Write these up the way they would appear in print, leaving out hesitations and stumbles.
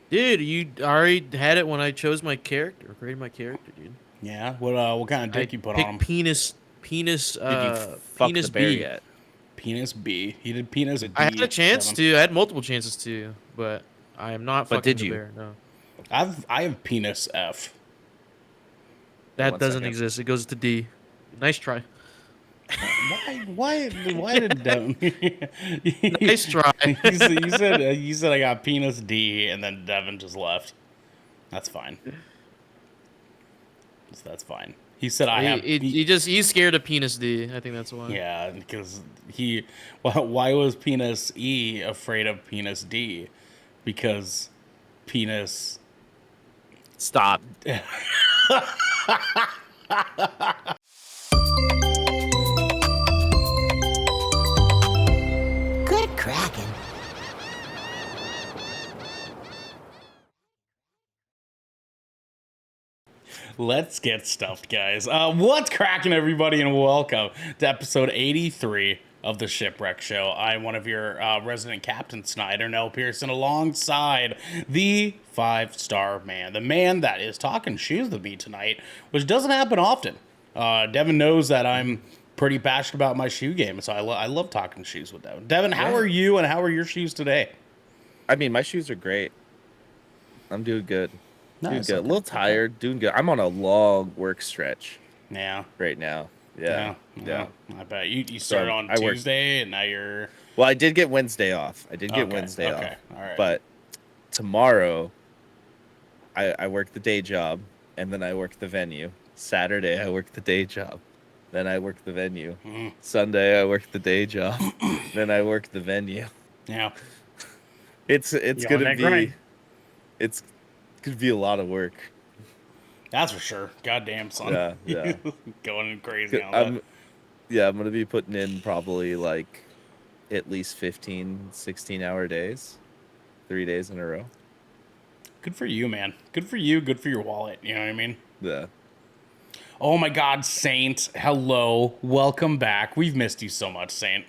Dude, you already had it when I chose my character, created my character, dude. Yeah. What kind of I dick you put on picked him? Did you fuck the penis bear B. yet? Penis B. He did penis Did, I had a D. chance Devin. to. I had multiple chances to, but I am not but fucking did the you? bear. No, I have penis F. Wait, that one doesn't second. exist. It goes to D. Nice try. Why did Devin? Nice try. You said I got penis D, and then Devin just left. That's fine. That's fine. He said I have. He's scared of penis D. I think that's why. Yeah, because he. Why was penis E afraid of penis D? Because penis. Stop. Good Kraken. Let's get stuffed, guys. What's cracking, everybody, and welcome to episode 83 of the Shipwreck Show. I'm one of your resident captains tonight, Darnell Pearson, alongside the five-star man, the man that is talking shoes with me tonight, which doesn't happen often. Devin knows that I'm pretty passionate about my shoe game, so I love talking shoes with Devin. Devin, how are you, and how are your shoes today? I mean, my shoes are great. I'm doing good. Doing Nice, good. okay, A little tired. Doing good. I'm on a long work stretch Yeah. right now. Yeah. I bet you started on I work- Tuesday, and now you're. Well, I did get Wednesday off. Wednesday okay, off. all right. But tomorrow, I work the day job, and then I work the venue. Saturday, I work the day job. Then I work the venue. Sunday, I work the day job. Then I work the venue. Yeah. It's You on gonna that be grind. it's gonna be a lot of work. That's for sure. Goddamn, son. Yeah. Going crazy on I'm that. I'm gonna be putting in probably like at least 15, 16-hour days, 3 days in a row. Good for you, man. Good for you. Good for your wallet. You know what I mean? Yeah. Oh my God, Saint. Hello. Welcome back. We've missed you so much, Saint.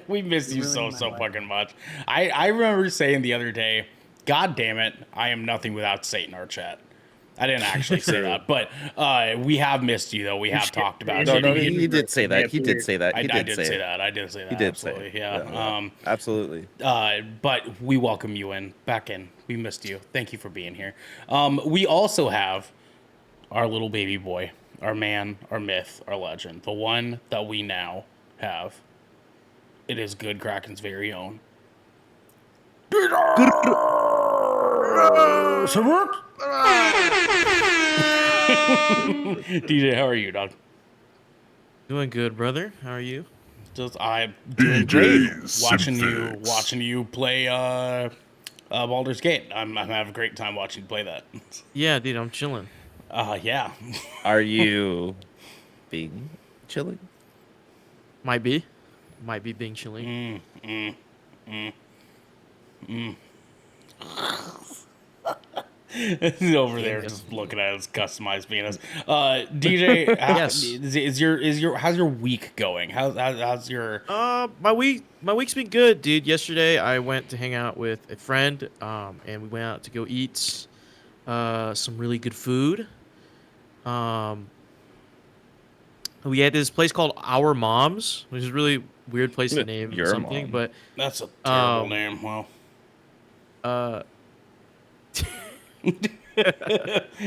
We missed you so fucking much. I remember saying the other day, God damn it, I am nothing without Saint in our chat. I didn't actually say that, but we have missed you though. We have talked about No, you. no, he did say that. He did say that. I He did did say say it. that. I did say that. He did say absolutely. it. Yeah. Absolutely. But we welcome you back in. We missed you. Thank you for being here. We also have our little baby boy, our man, our myth, our legend, the one that we now have. It is Good Kraken's very own. DJ, how are you, dog? Doing good, brother. How are you? I'm doing great. Watching you play Baldur's Gate. I'm having a great time watching you play that. Yeah, dude, I'm chilling. Yeah. Are you being chilling? Might be being chilly. He's over there just looking at his customized penis. DJ, Yes. how's your week going? How's your My week's been good, dude. Yesterday I went to hang out with a friend, and we went out to go eat some really good food. We had this place called Our Moms, which is a really weird place to name Your something, Mom. but that's a terrible name. Well,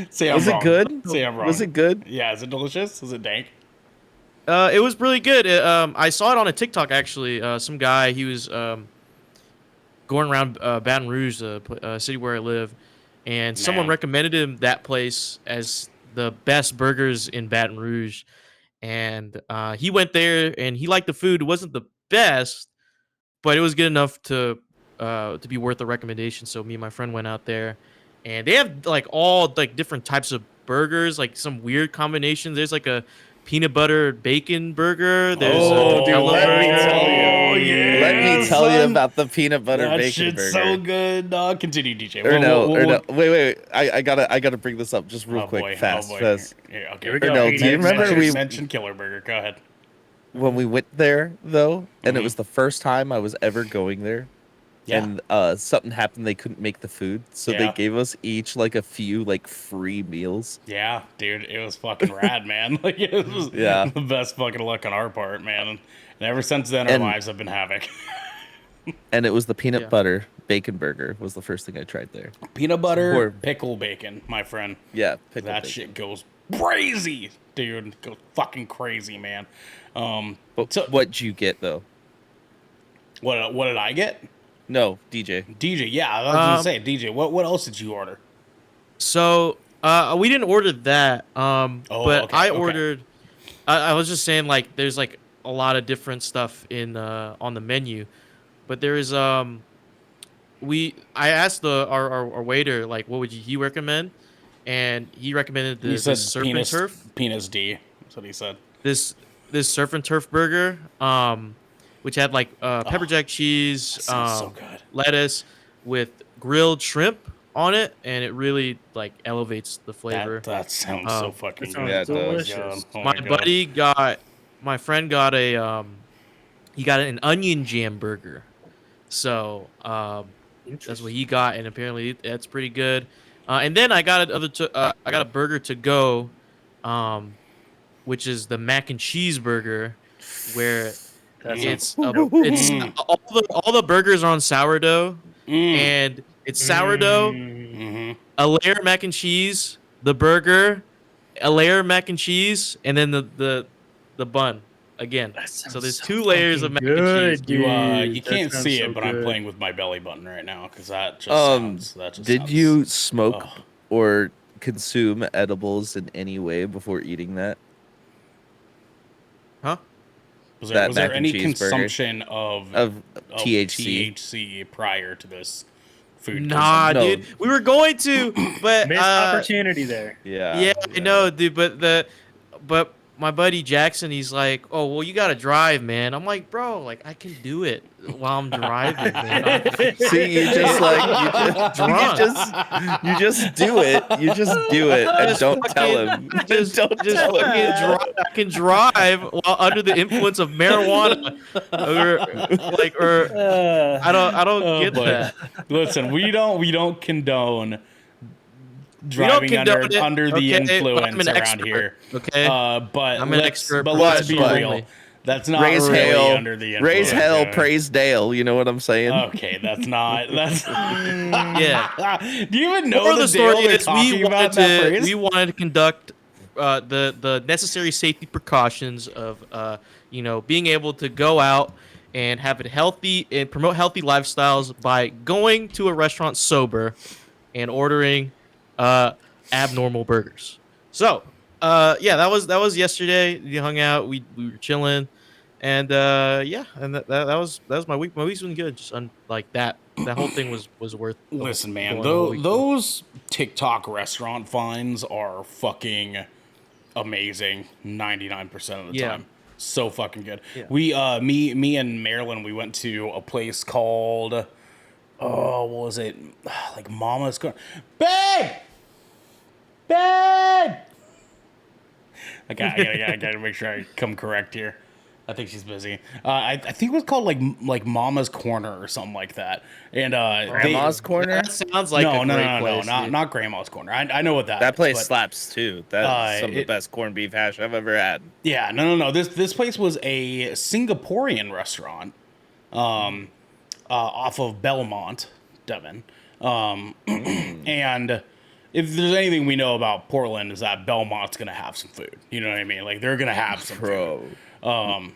say I'm Was it wrong. good? Say I'm wrong. Was it good? Yeah, is it delicious? Is it dank? it was really good. I saw it on a TikTok actually. Some guy, he was going around Baton Rouge, the city where I live, and someone Man. recommended him that place as the best burgers in Baton Rouge. And he went there and he liked the food. It wasn't the best, but it was good enough to be worth the recommendation. So me and my friend went out there, and they have like all like different types of burgers, like some weird combinations. There's like a peanut butter bacon burger. There's a dude, Nutella let me burger. tell you. yeah, Let me tell you son. about the peanut butter That bacon shit's burger. so good. Continue, DJ. Or no. Wait. I gotta bring this up just real quick, fast. Here, okay. Or no, do you remember we mentioned Killer Burger? Go ahead. when we went there though, and it was the first time I was ever going there? and something happened. They couldn't make the food, so they Yeah. gave us each like a few like free meals. Yeah, dude, it was fucking rad, man. Like it was Yeah. the best fucking luck on our part, man. And ever since then, our And- lives have been havoc. And it was the peanut Yeah. butter bacon burger was the first thing I tried there. Peanut butter, Or- pickle bacon, my friend. Yeah, pickled That bacon. shit goes crazy, dude. Goes fucking crazy, man. But So- what'd you get though? What did I get? No, DJ. DJ, yeah, I was gonna say DJ. What else did you order? So we didn't order that. But okay, I okay. ordered. I was just saying like there's like a lot of different stuff in on the menu, but there is I asked our waiter like what would he recommend, and he recommended He this said surf and turf. penis D. That's what he said. This surf and turf burger, which had like pepper jack cheese, that sounds so good. lettuce with grilled shrimp on it, and it really like elevates the flavor. That sounds so fucking That good. sounds Yeah, it does. delicious. Oh My friend got a he got an onion jam burger, so that's what he got, and apparently that's pretty good. And then I got I got a burger to go, which is the mac and cheese burger, where it's all the burgers are on sourdough, and it's sourdough, a layer of mac and cheese, the burger, a layer of mac and cheese, and then the bun again. So there's two layers of mac and cheese. You Dude, you that can't sounds see so it, but I'm good. playing with my belly button right now because that just Did sounds- you smoke oh. or consume edibles in any way before eating that? Huh? Was that there mac and any cheese burger? consumption of THC? THC prior to this food? Nah, No. dude. We were going to, but Missed opportunity there. yeah, I know, dude. But my buddy Jackson, he's like, "Oh, well, you gotta drive, man." I'm like, "Bro, like I can do it while I'm driving, man." See, you just like Drunk. you just do it. You just do it, and Just don't tell fucking- him. Just don't tell him. I can drive while under the influence of marijuana, or I don't get boy. that. Listen, we don't condone driving condone it, under the okay, but I'm influence an around expert, here. Okay, But I'm an let's expert, but let's be but- real. That's not Raise really hell, under the influence. raise hell, yeah. praise Dale. You know what I'm saying? Okay, that's not. That's Yeah. Do you even know Moral the of the story Dale they're is talking about that phrase? we wanted to conduct the necessary safety precautions of being able to go out and have it healthy and promote healthy lifestyles by going to a restaurant sober and ordering abnormal burgers. So yeah, that was yesterday. We hung out, we were chilling, and yeah, and that was my week. My week's been good. Just like that whole thing was worth. Listen, man, going the whole week. those TikTok restaurant finds are fucking amazing 99% of the Yeah. time. So fucking good. Yeah. We me and Marilyn, we went to a place called what was it? Like Mama's Corner. Babe! I gotta make sure I come correct here. I think she's busy. I think it was called like Mama's Corner or something like that. And Grandma's Corner. That sounds like no, a no, great no, no, place, no, dude. not Grandma's Corner. I know what that. That is, place but- slaps too. That's some of the it- best corned beef hash I've ever had. Yeah, no. This place was a Singaporean restaurant, off of Belmont, Devon. And if there's anything we know about Portland is that Belmont's gonna have some food. You know what I mean? Like they're gonna have some food. Bro.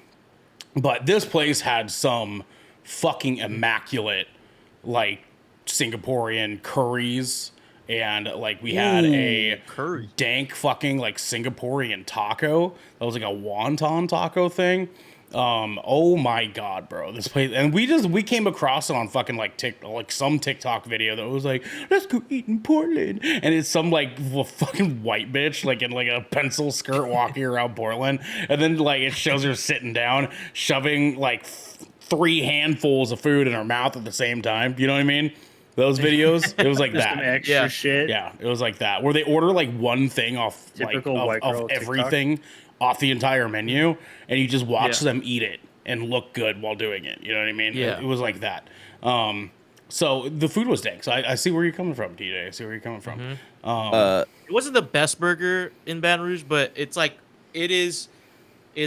But this place had some fucking immaculate, like, Singaporean curries. And, like, we had a curry. dank fucking, like, Singaporean taco. That was, like, a wonton taco thing. Oh, my God, bro. This place... And we came across it on fucking, like, some TikTok video that was like, let's go eat in Portland. And it's some, like, fucking white bitch, like, in, like, a pencil skirt walking around Portland. And then, like, it shows her sitting down, shoving, like, 3 handfuls of food in her mouth at the same time. You know what I mean? Those videos, it was like Just some that. extra Yeah. shit. Yeah, it was like that. Where they order like one thing off, like Typical white of girl TikTok. everything off the entire menu, and you just watch Yeah. them eat it and look good while doing it. You know what I mean? Yeah. It was like that. So the food was dank. So I see where you're coming from, TJ. I see where you're coming from. It wasn't the best burger in Baton Rouge, but it's like it is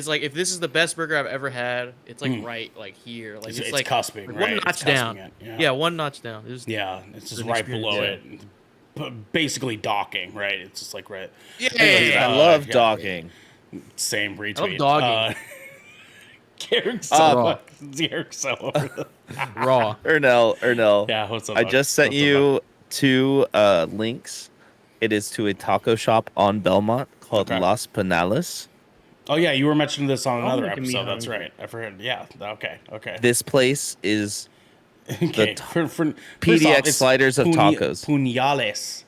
like if this is the best burger I've ever had, it's like right like here, like it's like cusping, like right? one notch It's down. cusping it, Yeah, one notch down. It was, it's just an right experience. below Yeah. it. Basically docking, right? It's just like right. Yeah, Anyways, I yeah. love yeah. docking. Same retweet. I love dogging. Garrick's Raw. so Raw. Ernell. Yeah, what's up? I bud? just sent What's up, you two links. It is to a taco shop on Belmont called Okay. Las Penales. bud? Oh yeah, you were mentioning this on another making me episode. That's hungry. right. I forgot. Yeah. Okay. This place is Okay. the First PDX off, it's sliders of tacos. Puñales.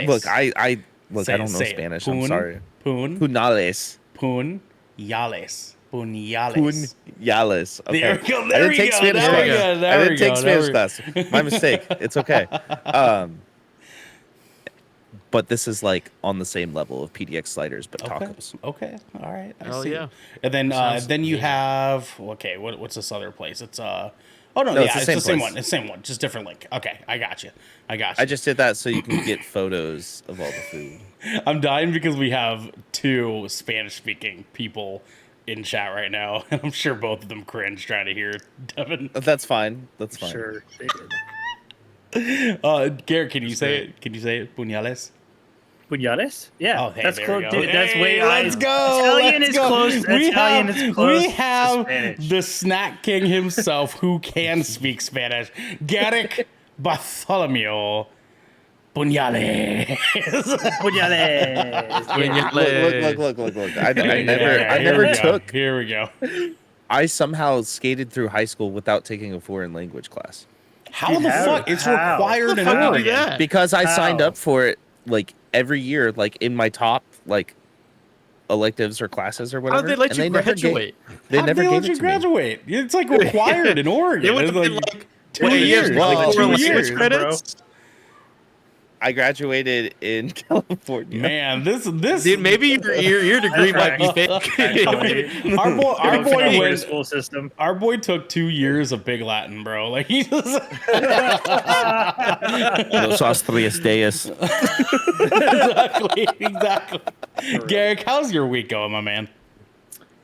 Look, I don't know Say it. Spanish. I'm sorry. Punales. Punales. Puñales. Puñales. Okay. There we go. I There didn't we take go. Spanish There we class. go. I There we didn't take go. Spanish There class. My mistake. It's okay. But this is like on the same level of PDX sliders, but tacos. Okay. All right. I Oh see. yeah. And then Sounds then you amazing. have what's this other place? It's Oh no, No, yeah, it's the it's same the same place. one. It's the same one, just different link. Okay, I got you. I just did that so you can get photos of all the food. I'm dying because we have two Spanish speaking people in chat right now, and I'm sure both of them cringe trying to hear Devin. That's fine. That's fine. Sure, they did. Garrett, can you say it? Can you say it? Puñales? Puñales? Yeah, Oh, hey, that's there close, we go. dude. That's way. Let's go. Italian let's is go. close. Italian is close. We to have Spanish. the snack king himself who can speak Spanish, Garrick Bartholomew Puñales. Puñales. Look. I never took. Here we go. I somehow skated through high school without taking a foreign language class How You the have fuck? it. It's How? required in How do you do Oregon. that? because I signed How? up for it like every year, like in my top like electives or classes or How whatever. did they let and you never graduate? They How never did they gave let it you to me. graduate? It's like required in Oregon. It would It's have been like like 2 what, years. like Well, four 2 language years, credits. I graduated in California. Man, this Dude, maybe your degree might be fake. Actually, our boy Figure went. school system. Our boy took 2 years of Big Latin, bro. Like he just Los Austrias Deus. exactly. Garrick, how's your week going, my man?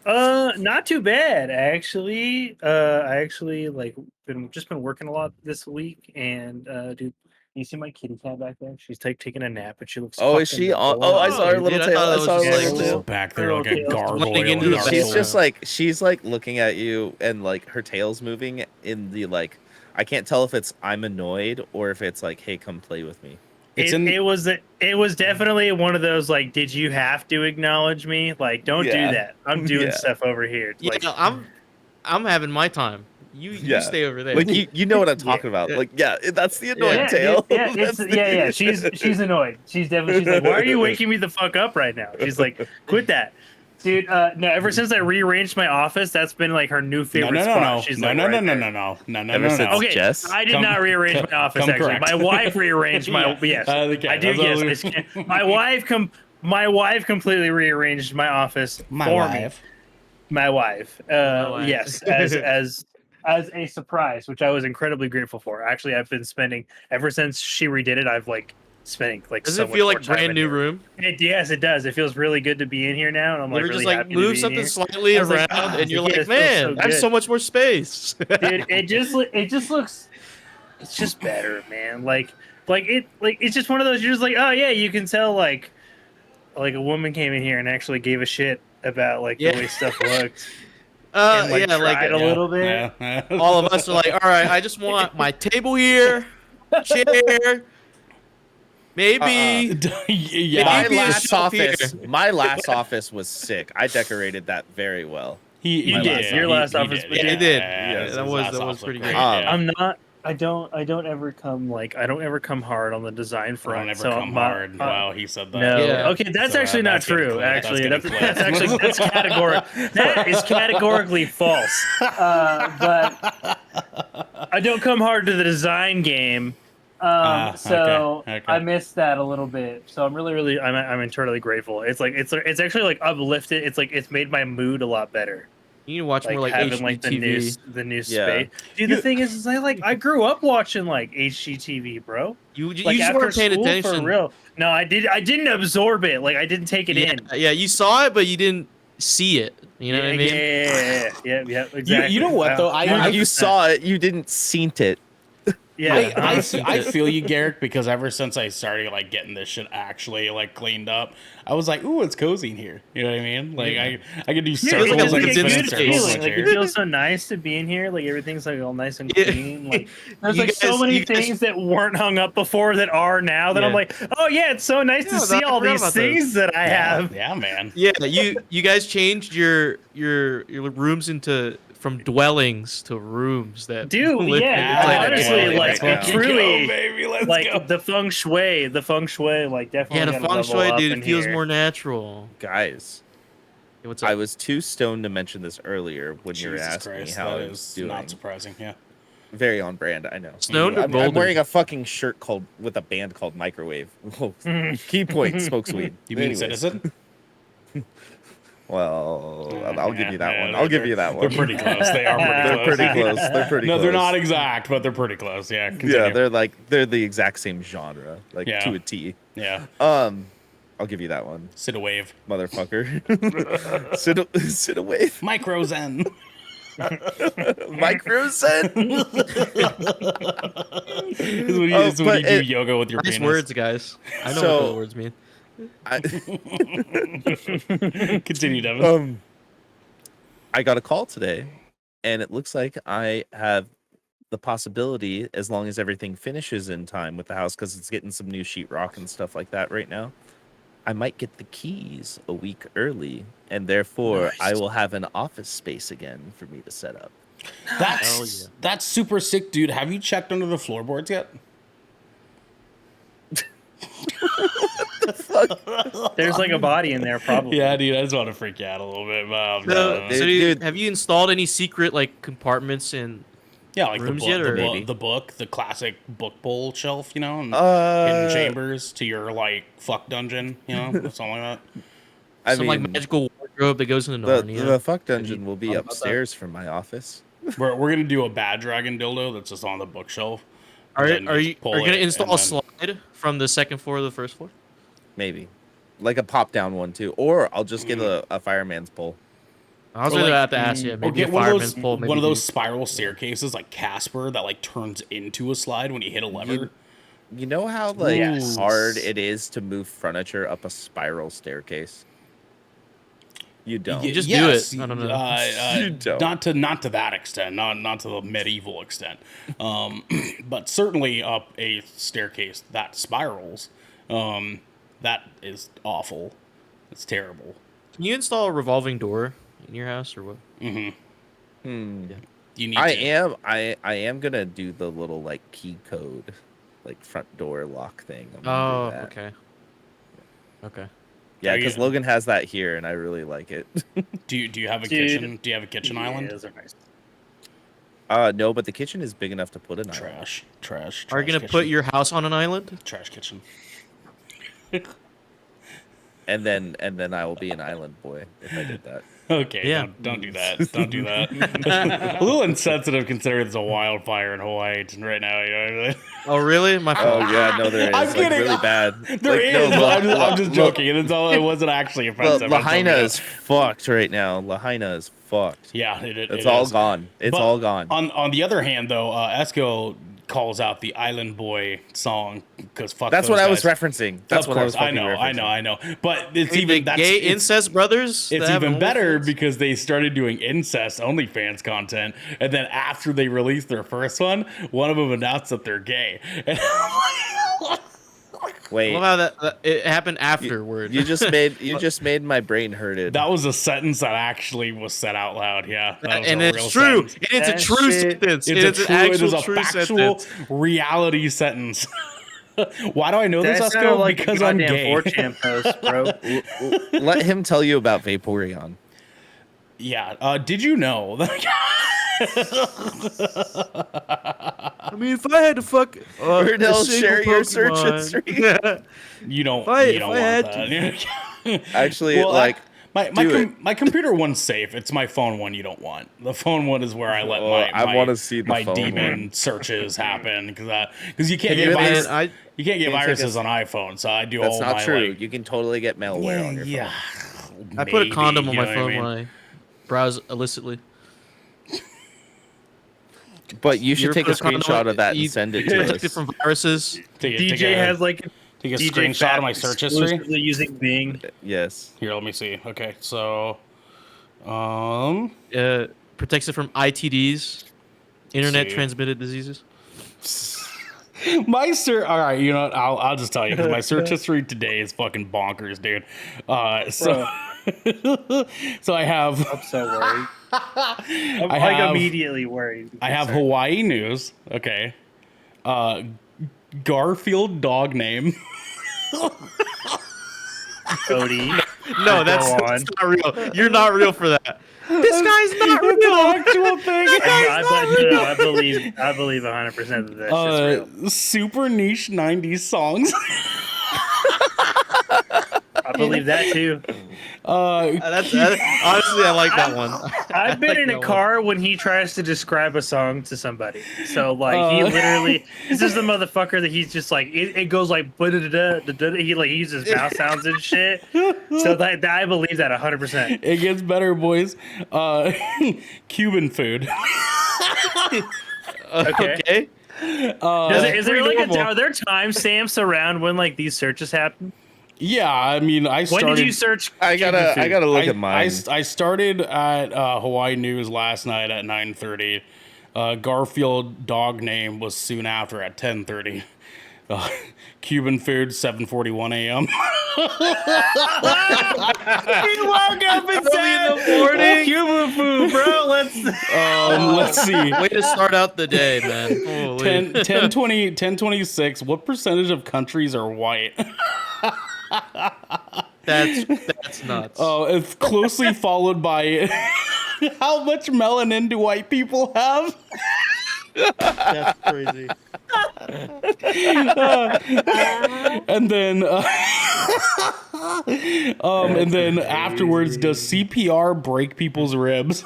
Not too bad actually. I actually like been working a lot this week, and dude, you see my kitty cat back there? She's taking a nap, and she looks. Oh, is fucking she on? Oh, I saw her Oh, little dude, I tail. thought I that saw her was little just like- tail. Back there like a Okay. gargoyle. Blending into the or She's She's something. just she's like looking at you, and like her tail's moving in the like. I can't tell if it's I'm annoyed or if it's like, hey, come play with me. It's It was definitely one of those like, did you have to acknowledge me? Like, don't Yeah. do that. I'm doing Yeah. stuff over here. Yeah, Like, I'm having my time. You Yeah. stay over there. Like you know what I'm talking about. Yeah. Like that's the annoying yeah, tail. yeah, That's it's, the- yeah. She's annoyed. She's like, why are you waking me the fuck up right now? She's like, quit that. Dude, no, ever since I rearranged my office, that's been like her new favorite spot. She's like, no. right there. Ever since Okay, Jess? I did Come- not rearrange come- my office. come Actually, correct. my wife rearranged my. Yeah. Yes, Okay, I do. that's all Yes, my wife completely rearranged my office My for wife. me. My wife. wife. Yes, as a surprise, which I was incredibly grateful for. Actually, I've been spending ever since she redid it. I've like spending like. Does so it much feel more like time brand in new here. room? Yes, it does. It feels really good to be in here now, and I'm You like ever really just like happy move to be in something here. slightly I was around, like, and you're yeah, like, it feels man, so I have good." so much more space. Dude, it just looks. It's just better, man. Like it's just one of those. You're just like, oh yeah, you can tell like a woman came in here and actually gave a shit about like Yeah. the way stuff looked. And, like, Yeah, like tried a little bit. Yeah. all of us are like, all right, I just want my table here, chair, maybe. yeah. My Maybe a last shelf here. office was sick. I decorated that very well. He You did. Your last office was- Yeah, he did. Yeah, his that was- last that was office pretty great, great. yeah. I'm not. I don't ever come hard on the design I front. don't ever so come hard. Wow, he said that. No. Yeah. Okay, that's So, actually not that's getting true. clipped. Actually, That's that's getting clipped. actually that's that is categorically false. But I don't come hard to the design game. So okay. I missed that a little bit. So I'm really I'm eternally grateful. It's like it's actually like uplifted. It's like it's made my mood a lot better. You need to watch more like having like the new HGTV. space. Dude, the thing is I grew up watching like HGTV, bro. You Like just after weren't paying school, attention. for real. No, I didn't absorb it. Like I didn't take it in. Yeah, you saw it, but you didn't see it. You know what I mean? Yeah, exactly. You know what though? You saw it, you didn't seen it. Yeah, I feel you, Garrick, because ever since I started like getting this shit actually like cleaned up, I was like, "Ooh, it's cozy in here." You know what I mean? Like I could do circles, it's like like a spin good circles. feeling. in Like here. it feels so nice to be in here. Like everything's like all nice and Yeah. clean. Like there's You like so guys- many you guys- things that weren't hung up before that are now. That I'm Yeah. like, oh yeah, it's so nice Yeah, to I see all forgot these about things that I have. Yeah, man. Yeah, you guys changed your rooms from dwellings to rooms that Dude, live yeah, in. like honestly, dwelling like right now. truly, baby, let's like go. the feng shui, like definitely. Yeah, the gotta feng level shui, up dude, in it feels here. more natural. Guys, Hey, what's up? I was too stoned to mention this earlier when you were Jesus asking Christ, me how that I was is doing. not surprising. Yeah. Very on brand, I know. Stoned or I'm golden? wearing a fucking shirt with a band called Microwave. Whoa. Key point, smokes weed. You mean Anyways. Citizen? Well, I'll give you that Yeah, one. I'll give you that one. They're pretty close. They are They're pretty pretty close. close. They're pretty No, close. they're not exact, but they're pretty close. Yeah. Continue. Yeah, they're the exact same genre, like Yeah. to a T. Yeah. I'll give you that one, Sit a wave. motherfucker. sit a wave. Micro Zen. Micro Zen. Is when you, Oh, is when but you do it- yoga with your Nice penis. words, guys. I know So- what those words mean. Continue, Devin. I got a call today, and it looks like I have the possibility, as long as everything finishes in time with the house, because it's getting some new sheetrock and stuff like that right now, I might get the keys a week early, and therefore I will have an office space again for me to set up. That's yeah. that's super sick, dude. Have you checked under the floorboards yet? There's like a body in there, probably. Yeah, dude. I just want to freak you out a little bit. Dude. Have you installed any secret like compartments in? Yeah, like the Rooms book, yet, or- Maybe. the book, the classic book bowl shelf, you know, and Uh, hidden chambers to your like fuck dungeon, you know, something like that. I Some mean, like magical wardrobe that goes into the Narnia? fuck dungeon will be thought about that? upstairs from my office. We're gonna do a bad dragon dildo that's just on the bookshelf. Are and then you pull gonna it, install and a slide from the second floor to the first floor? Maybe. Like a pop down one too. Or I'll just get a fireman's pole. I was Or gonna like- have to ask you. Or Maybe get a one of fireman's those pole. Maybe one of do- those spiral staircases like Casper that like turns into a slide when you hit a lever. You know how like Yes. hard it is to move furniture up a spiral staircase? You don't. You just do it. I don't know. You don't. Not to that extent, not to the medieval extent, but certainly up a staircase that spirals. That is awful. It's terrible. Can you install a revolving door in your house or what? Hmm. You need. I to. am gonna do the little like key code, like front door lock thing. I'm Oh, gonna do that. okay. Okay. Yeah, Are you- because Logan has that here, and I really like it. Do you have a Dude. kitchen? Do you have a kitchen Yeah, island? those are nice. No, but the kitchen is big enough to put an island. Trash. Are you gonna kitchen. put your house on an island? trash kitchen? And then I will be an island boy if I did that. Okay, Yeah. don't do that. Don't do that. A little insensitive considering there's a wildfire in Hawaii right now. You know what I mean? Oh, really? My Oh fault. yeah, no, there is. I'm like, kidding. really bad. There like, is. no, but I'm just look, joking. It's all. It wasn't actually offensive. Lahaina is fucked right now. Lahaina is fucked. Yeah, It's it all is. gone. It's But all gone. On the other hand, though, Esco calls out the Island Boy song because fuck. That's those what I was guys. referencing. That's Of what I was course, fucking referencing. I know. But it's Wait, the even that's gay it's, incest brothers. It's that have even better OnlyFans? because they started doing incest OnlyFans content, and then after they released their first one of them announced that they're gay. And Wait, I love how that it happened afterward. you just made my brain hurted. that was a sentence that actually was said out loud. Yeah, that was and a it's real true. sentence. It's a That true shit- sentence. It's It's an actual it true is a factual sentence. reality sentence. Why do I know That this, sounded Esco? like Because a I'm goddamn gay. 4chan post, bro. Let him tell you about Vaporeon. Yeah. Did you know that? I mean, if I had to fuck, Ernell, a single share your search Pokemon- history. You don't. If I you don't want had that. Actually, Well, like my computer one's safe. It's my phone one you don't want. The phone one is where I let I want to see the my phone demon one. searches happen because you can't Hey, get man, viruses. You can't get Can you take viruses a- on iPhone, so I do That's all not my true. like. You can totally get malware on your phone. Yeah. I put a condom on you my know what I phone mean? when I browse illicitly. But you should ever take a put condom screenshot on- of that you and send it to protect it us. from viruses. DJ has like take a DJ screenshot of my Fat search history. exclusively using Bing. Yes. Here, let me see. Okay, so Protects it from ITDs, internet see. transmitted diseases. my search. All right, you know what? I'll just tell you because my search history today is fucking bonkers, dude. So so I have I'm so worried. I'm I like have- immediately worried. I have Sorry. Hawaii news. Okay, Garfield dog name. Cody. No, that's on. not real. You're not real for that. This guy's not It's real. an actual thing. I believe 100% that that's just real. Super niche 90s songs. I believe that too. Honestly, I like that one. I've been like in a that one. car when he tries to describe a song to somebody. So like he literally, this is the motherfucker that he's just like it goes like he like uses mouth sounds and shit. So that I believe that 100%. It gets better, boys. Cuban food. Okay. Is there like normal. are there timestamps around when like these searches happen? Yeah, I mean, I started. When did you search? I gotta look at mine. I started at Hawaii News last night at 9:30. Garfield dog name was soon after at 10:30. Cuban food 7:41 a.m. He woke up and said, in the morning. "Cuban food, bro." Let's see. Way to start out the day, man. Holy. 1026. What percentage of countries are white? That's nuts. Oh, it's closely followed by how much melanin do white people have? That's crazy. And then afterwards, does CPR break people's ribs?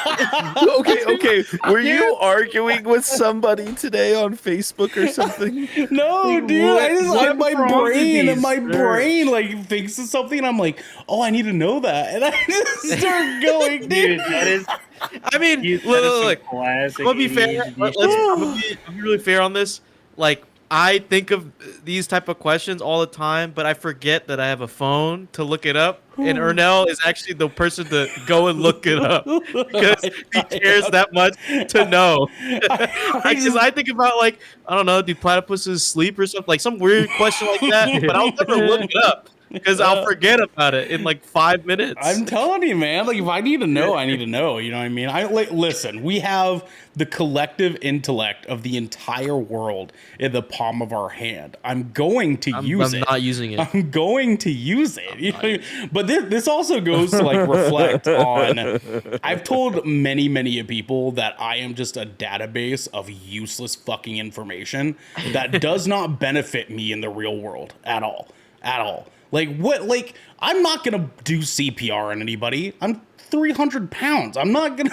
Okay. Were you arguing with somebody today on Facebook or something? No, dude. My wrong with brain these like thinks of something. And I'm like, oh, I need to know that, and I just start going, dude. Dude, that is. I mean, look. Classic. I'm gonna be fair. I'm gonna be really fair on this. Like, I think of these type of questions all the time, but I forget that I have a phone to look it up. And Ernell is actually the person to go and look it up because he cares that much to know. Because I think about like, I don't know, do platypuses sleep or something, like some weird question like that, but I'll never look it up because I'll forget about it in like 5 minutes. I'm telling you, man. Like, if I need to know, I need to know. You know what I mean? Listen. We have the collective intellect of the entire world in the palm of our hand. I'm going to use it. I'm not using it. I'm going to use it. You know? But this also goes to like reflect on. I've told many people that I am just a database of useless fucking information that does not benefit me in the real world at all. Like what? Like I'm not gonna do CPR on anybody. I'm 300 pounds. I'm not gonna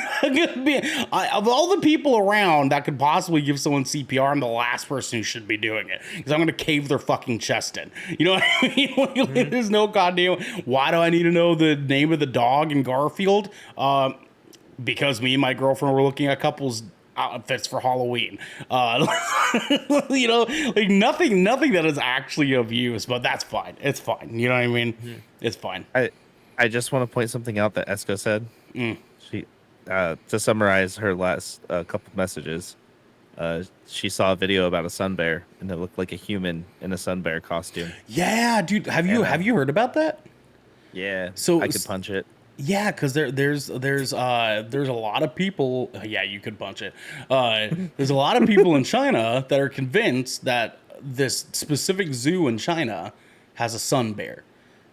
be. Of all the people around that could possibly give someone CPR, I'm the last person who should be doing it because I'm gonna cave their fucking chest in. You know what I mean? Mm-hmm. There's no goddamn. Why do I need to know the name of the dog in Garfield? Because me and my girlfriend were looking at couples outfits for Halloween. You know, like nothing that is actually of use, but that's fine. It's fine. You know what I mean? Yeah. It's fine. I just want to point something out that Esco said. She, to summarize her last couple messages, she saw a video about a sun bear, and it looked like a human in a sun bear costume. Yeah, dude. Have you heard about that? Yeah, So- I could punch it. Yeah, because there's a lot of people. Yeah, you could punch it. There's a lot of people in China that are convinced that this specific zoo in China has a sun bear,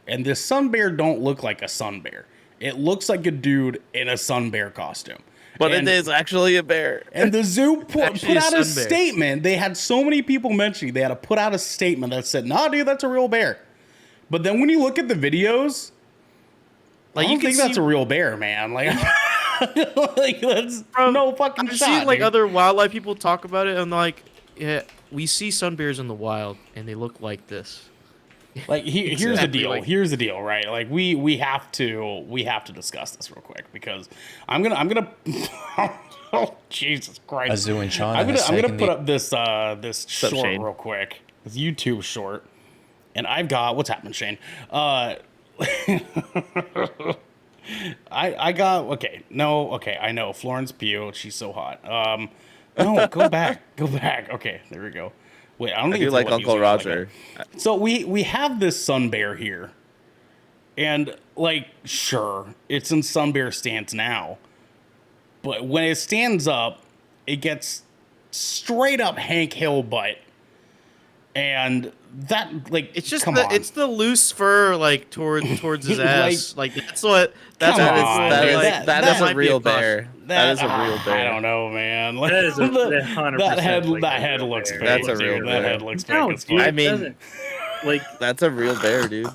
and this sun bear don't look like a sun bear. It looks like a dude in a sun bear costume. But And- it is actually a bear. And the zoo put Actually, out a sun bear. statement. They had so many people mentioning they had to put out a statement that said, "Nah, dude, that's a real bear." But then when you look at the videos, Like I you don't can think see, that's a real bear, man. Like, like that's no fucking I've shot. seen like dude. other wildlife people talk about it, and like, yeah, we see sun bears in the wild, and they look like this. Like here's the Exactly deal. like- Here's the deal, right? Like we have to discuss this real quick because I'm gonna oh Jesus Christ. Azu and Shauna I'm has gonna taken put the- up this short Shane? real quick. This YouTube short. And I've got what's happening, Shane? I got okay, I know Florence Pugh, she's so hot. No, go back. Okay, there we go. Wait, I don't I think do it's like let me Uncle zoom out like Roger. that. So we have this sun bear here. And like sure, it's in sun bear stance now. But when it stands up, it gets straight up Hank Hill butt. And that like It's just come the on. it's the loose fur like towards his Like, ass. Like that's what that's come what on, people, dude. like, That is might a be real caution. bear. That is a real bear. I don't know, man. Like, That is a- that 100% head like that a head real looks bear. fake. That's a dude. real That bear. head looks fake No, as dude, fuck. I mean- it doesn't. Like, That's a real bear, dude.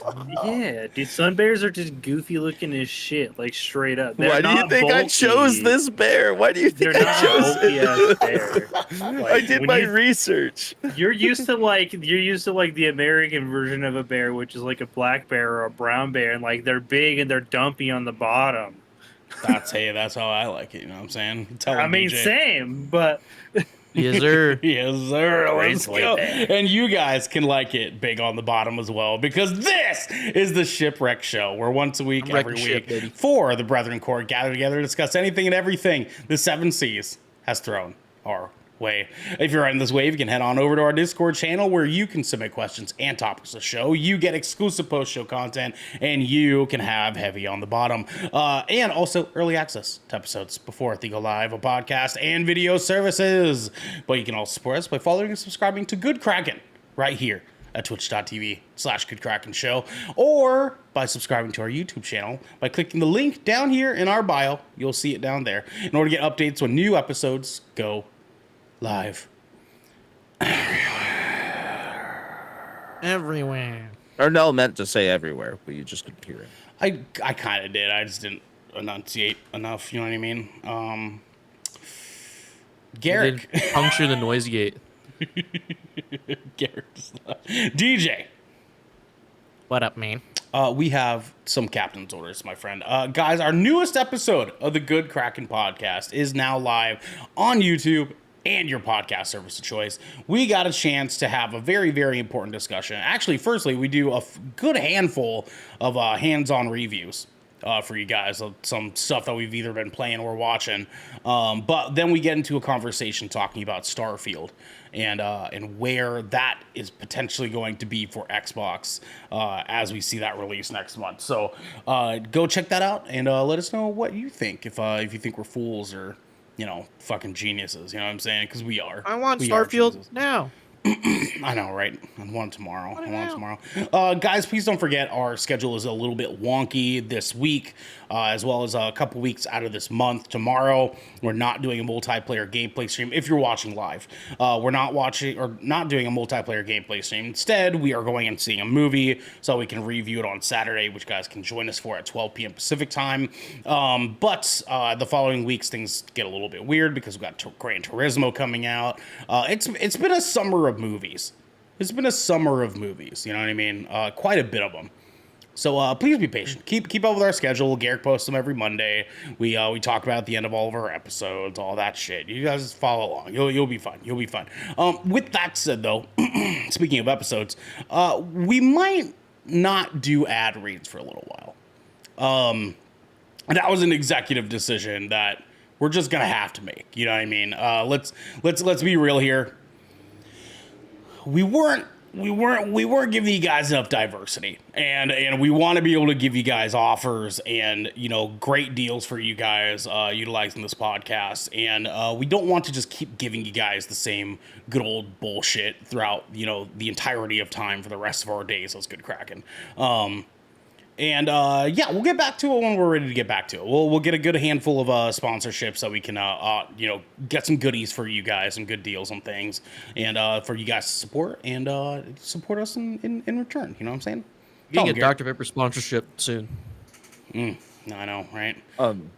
yeah, dude, sun bears are just goofy looking as shit, like straight up. They're Why do you not think I bulky. chose this bear? Why do you They're think not I chose bulky ass it? bear. I Like, did when my you- research. You're used to the American version of a bear, which is like a black bear or a brown bear, and like they're big and they're dumpy on the bottom. That's how I like it. You know what I'm saying? Tell I him, mean, BJ. same, but Yes, sir. Yes, sir. Let's Grizzly go. bear. And you guys can like it big on the bottom as well because this is the Shipwreck Show, where once a week, I'm wrecking every shit, week, baby. four the Brethren Court gather together to discuss anything and everything the Seven Seas has thrown our way. If you're riding this wave, you can head on over to our Discord channel where you can submit questions and topics of the show. You get exclusive post-show content, and you can have Heavy on the bottom. And also early access to episodes before they go live, a podcast and video services. But you can also support us by following and subscribing to Good Kraken right here at twitch.tv/Good Kraken Show, or by subscribing to our YouTube channel by clicking the link down here in our bio. You'll see it down there in order to get updates when new episodes go live. Everywhere. Arnell meant to say everywhere, but you just couldn't hear it. I kind of did. I just didn't enunciate enough. You know what I mean? Garrick. Did puncture the noise gate. Garrick just left. DJ. What up, man? We have some captain's orders, my friend. Guys, our newest episode of the Good Kraken podcast is now live on YouTube and your podcast service of choice. We got a chance to have a very, very important discussion. Actually, firstly, we do a good handful of hands-on reviews for you guys of some stuff that we've either been playing or watching. But then we get into a conversation talking about Starfield and where that is potentially going to be for Xbox as we see that release next month. So go check that out and let us know what you think. If you think we're fools or fucking geniuses, you know what I'm saying? Because we are. I want We are Starfield geniuses. now. I know, right? I want it tomorrow. Guys, please don't forget our schedule is a little bit wonky this week, as well as a couple weeks out of this month. Tomorrow, we're not doing a multiplayer gameplay stream. If you're watching live, we're not doing a multiplayer gameplay stream. Instead, we are going and seeing a movie so we can review it on Saturday, which guys can join us for at 12 p.m. Pacific time. But the following weeks, things get a little bit weird because we've got Gran Turismo coming out. It's been a summer of movies. It's been a summer of movies. You know what I mean? Quite a bit of them. So please be patient. Keep up with our schedule. Garrick posts them every Monday. We talk about at the end of all of our episodes, all that shit. You guys follow along. You'll be fine. You'll be fine. With that said, though, speaking of episodes, we might not do ad reads for a little while. And that was an executive decision that we're just gonna have to make. You know what I mean? Let's be real here. We weren't giving you guys enough diversity, and we want to be able to give you guys offers and great deals for you guys utilizing this podcast, and we don't want to just keep giving you guys the same good old bullshit throughout the entirety of time for the rest of our days as Good Kraken. Yeah, we'll get back to it when we're ready to get back to it. We'll get a good handful of sponsorships so we can get some goodies for you guys, some good deals on things, and for you guys to support and support us in return. You know what I'm saying? You can Tell 'em, get Garrett. Dr. Pepper sponsorship soon. I know, right? Um,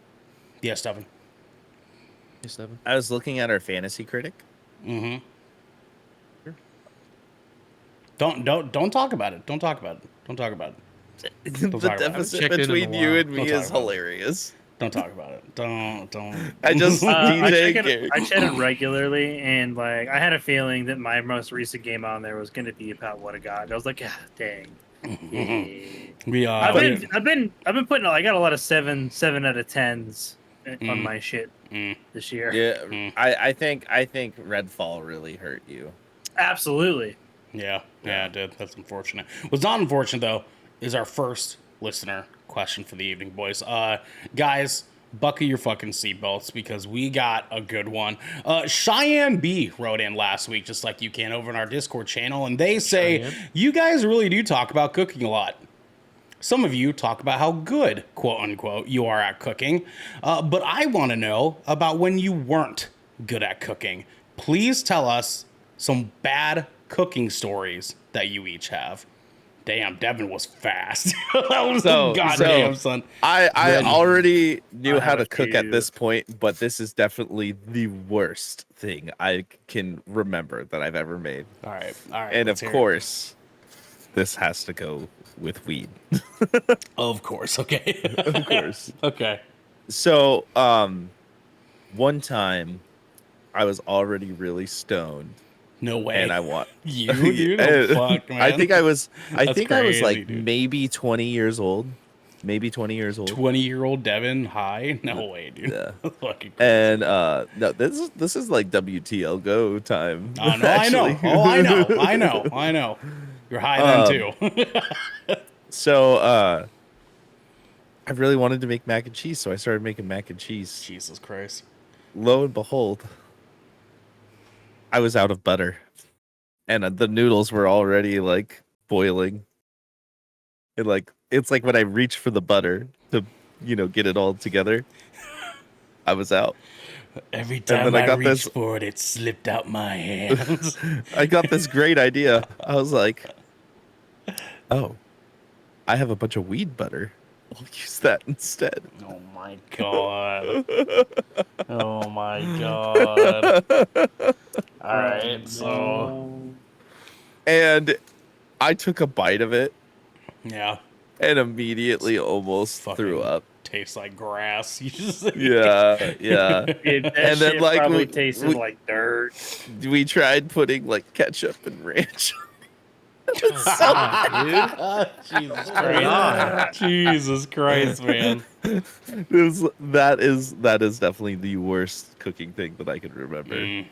Yes, Devin. Yes, Devin. I was looking at our fantasy critic. Mm-hmm. Don't talk about it. Don't talk about it. Don't talk about it. Don't The talk about it. deficit checked in a between you while. and me Don't talk is about it. hilarious. Don't talk about it. Don't. I just DJ. I check it regularly, and like I had a feeling that my most recent game on there was going to be about what a god. I was like, ah, dang. Yeah. we I've been putting. I got a lot of seven out of tens on my shit this year. Yeah, I think Redfall really hurt you. Absolutely. Yeah, it did. That's unfortunate. What's not unfortunate though is our first listener question for the evening, boys. Guys, buckle your fucking seatbelts because we got a good one. Cheyenne B wrote in last week, just like you can over in our Discord channel, and they say Cheyenne? you guys really do talk about cooking a lot. Some of you talk about how good, quote unquote, you are at cooking, but I want to know about when you weren't good at cooking. Please tell us some bad cooking stories that you each have. Damn, Devin was fast. That was goddamn, son. I already knew I how have to a cook at few. this point, but this is definitely the worst thing I can remember that I've ever made. All right. And of let's hear it. course, this has to go with weed. Of course. Okay. Of course. Okay. So, one time I was already really stoned. No way. And I want you, dude. Oh, fuck, man. I think I was That's like crazy, dude. maybe 20 years old. Maybe 20 years old. 20-year-old Devin high? No way, dude. Yeah. Fucking crazy. And no, this is like WTL go time. Oh, no, actually. I know. You're high then too. So I really wanted to make mac and cheese, so I started making mac and cheese. Jesus Christ. Lo and behold, I was out of butter, and the noodles were already like boiling. And like it's like when I reached for the butter to, get it all together, I was out. Every time then I reached for it, it slipped out my hands. I got this great idea. I was like, oh, I have a bunch of weed butter. I'll use that instead. Oh my god. Oh my god. All right, so And I took a bite of it yeah, and immediately almost fucking threw up. tastes like grass. You just Yeah, yeah. Dude, that And then, shit like, probably we- tasted we- like dirt. We tried putting like ketchup and ranch. Jesus Christ. Jesus Christ, man. That is definitely the worst cooking thing that I can remember.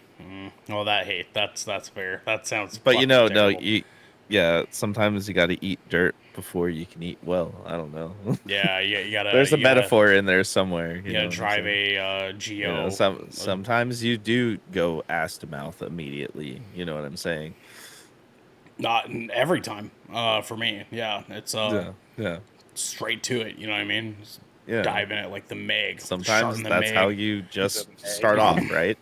Well, that's fair. That sounds. But fucking no, terrible. sometimes you got to eat dirt before you can eat well. I don't know. Yeah, you gotta. There's a you gotta- metaphor in there somewhere. You gotta drive a Geo. Sometimes you do go ass to mouth immediately. You know what I'm saying? Not every time. For me, yeah, it's Yeah. straight to it. You know what I mean? Just Yeah. dive in it like the Meg. Sometimes shot in the that's Meg. how you just start off, right?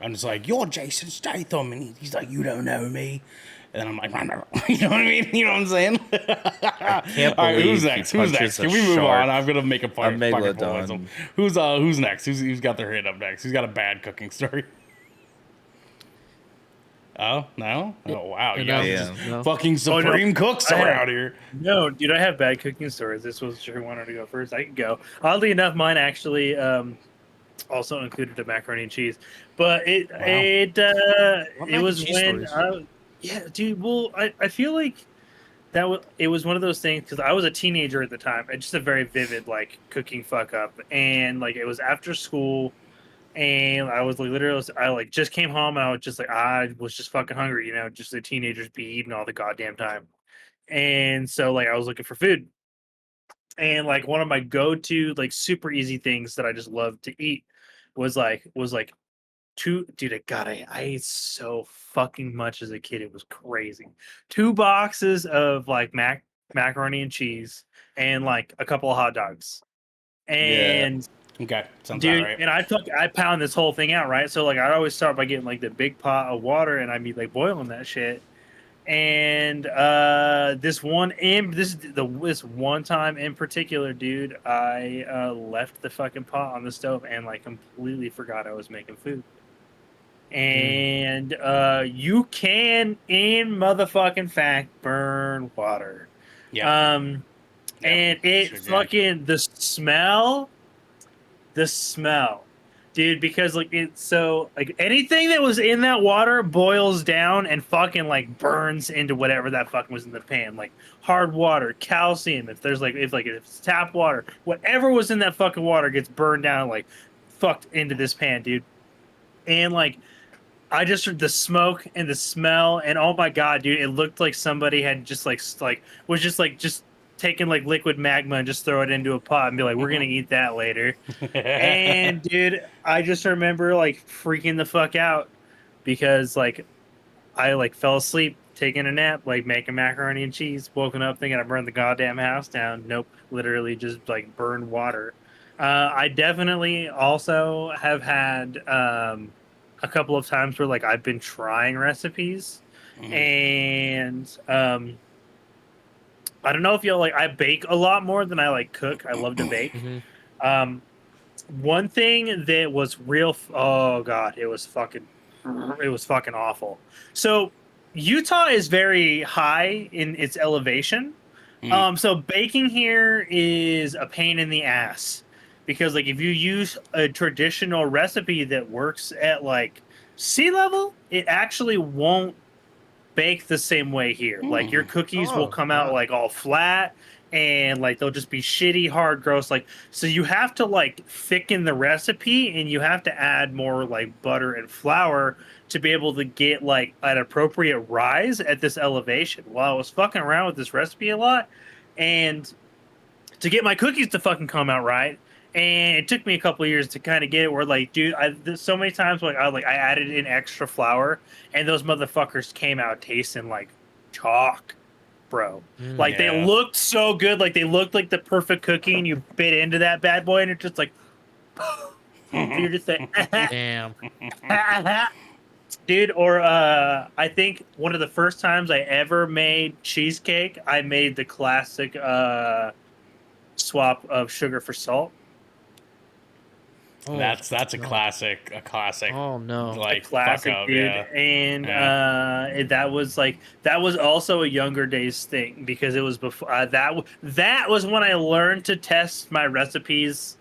I'm just like, you're Jason Statham, and he's like, you don't know me. And then I'm like, you know what I mean? You know what I'm saying? Can't All right, who's believe he next? Who's next? punches a Can we move shark. on? I'm gonna make a fucking megalodon. point. Who's next? Who's got their hand up next? Who's got a bad cooking story? Oh no! Oh wow! You guys Yeah. just No. fucking supreme cooks I have- around here. No, dude, I have bad cooking stories. This was who wanted to go first. I can go. Oddly enough, mine actually also included a macaroni and cheese, but it What it mac was and cheese when stories? yeah, dude. Well, I feel like it was one of those things because I was a teenager at the time. It's just a very vivid like cooking fuck up, and like it was after school. And I was like, literally, I like just came home and I was just like, I was just fucking hungry, just the teenagers be eating all the goddamn time. And so like I was looking for food. And like one of my go-to like super easy things that I just love to eat was like I ate so fucking much as a kid. It was crazy. 2 boxes of like macaroni and cheese and like a couple of hot dogs. And Okay, sounds dude, about right. and I pound this whole thing out, right? So like I'd always start by getting like the big pot of water and I'd be like boiling that shit. And this one time in particular, dude, I left the fucking pot on the stove and like completely forgot I was making food. And you can, in motherfucking fact, burn water. Yeah. And it fucking the smell, dude, because like it's so like anything that was in that water boils down and fucking like burns into whatever that fucking was in the pan, like hard water, calcium. If there's if it's tap water, whatever was in that fucking water gets burned down, like fucked into this pan, dude. And like I just heard the smoke and the smell, and oh my god, dude, it looked like somebody had just was just taking like liquid magma and just throw it into a pot and be like, we're gonna eat that later. And dude, I just remember like freaking the fuck out because like I like fell asleep taking a nap, like making macaroni and cheese, woken up thinking I burned the goddamn house down. Nope, literally just like burned water. I definitely also have had a couple of times where like I've been trying recipes and I don't know if you'll like I bake a lot more than I like cook. I love to bake. One thing that was oh god, it was fucking awful. So Utah is very high in its elevation. So baking here is a pain in the ass because like if you use a traditional recipe that works at like sea level, it actually won't bake the same way here. Like your cookies will come out like all flat and like they'll just be shitty, hard, gross. Like so you have to like thicken the recipe and you have to add more like butter and flour to be able to get like an appropriate rise at this elevation. Well, I was fucking around with this recipe a lot and to get my cookies to fucking come out right. And it took me a couple of years to kind of get it where like, dude, there's so many times like I added in extra flour and those motherfuckers came out tasting like chalk, bro. Like they looked so good. Like they looked like the perfect cookie and you bit into that bad boy and it's just like, you're just like, Damn. dude. Or I think one of the first times I ever made cheesecake, I made the classic swap of sugar for salt. Oh, that's a classic. Oh no, like a classic, fuck up, dude. yeah. And that was also a younger days thing because it was before that was when I learned to test my recipes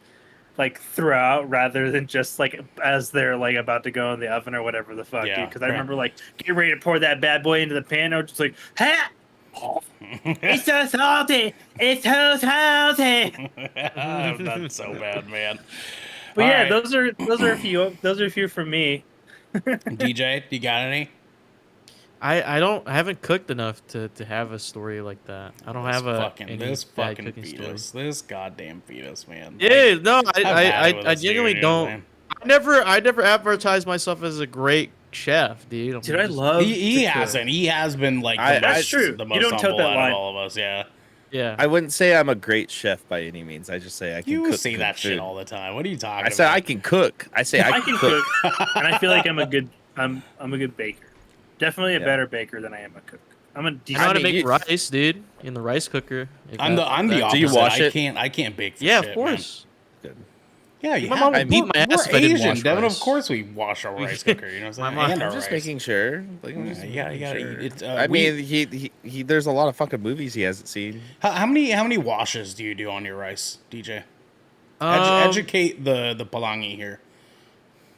like throughout rather than just like as they're like about to go in the oven or whatever the fuck, dude. Because I remember like getting ready to pour that bad boy into the pan, I was just like, ha! It's so salty. It's so salty. That's so bad, man. But all yeah, those are a few. Those are a few from me. DJ, you got any? I haven't cooked enough to have a story like that. I don't have this fucking fetus. Story. This goddamn fetus, man. Yeah, no, I genuinely don't. I never advertised myself as a great chef, dude. Dude, I love. He hasn't. He has been like that's true. The most you don't humble that line. out of all of us. Yeah. Yeah. I wouldn't say I'm a great chef by any means. I just say I can cook. You say that food. shit all the time. What are you talking about? I say I can cook. I say I can cook. And I feel like I'm a good baker. Definitely a better baker than I am a cook. I'm a decent. I know how to make rice, dude, in the rice cooker. I'm the opposite. Do you wash it? I can't bake. Yeah, shit, of course. Good. Yeah, you my mom would beat my ass if I didn't Asian, wash Devin. rice. Of course, we wash our rice cooker. You know what I'm saying? I'm just making sure. Like, You gotta eat it. I mean, he. There's a lot of fucking movies he hasn't seen. How many washes do you do on your rice, DJ? Educate the Palangi here.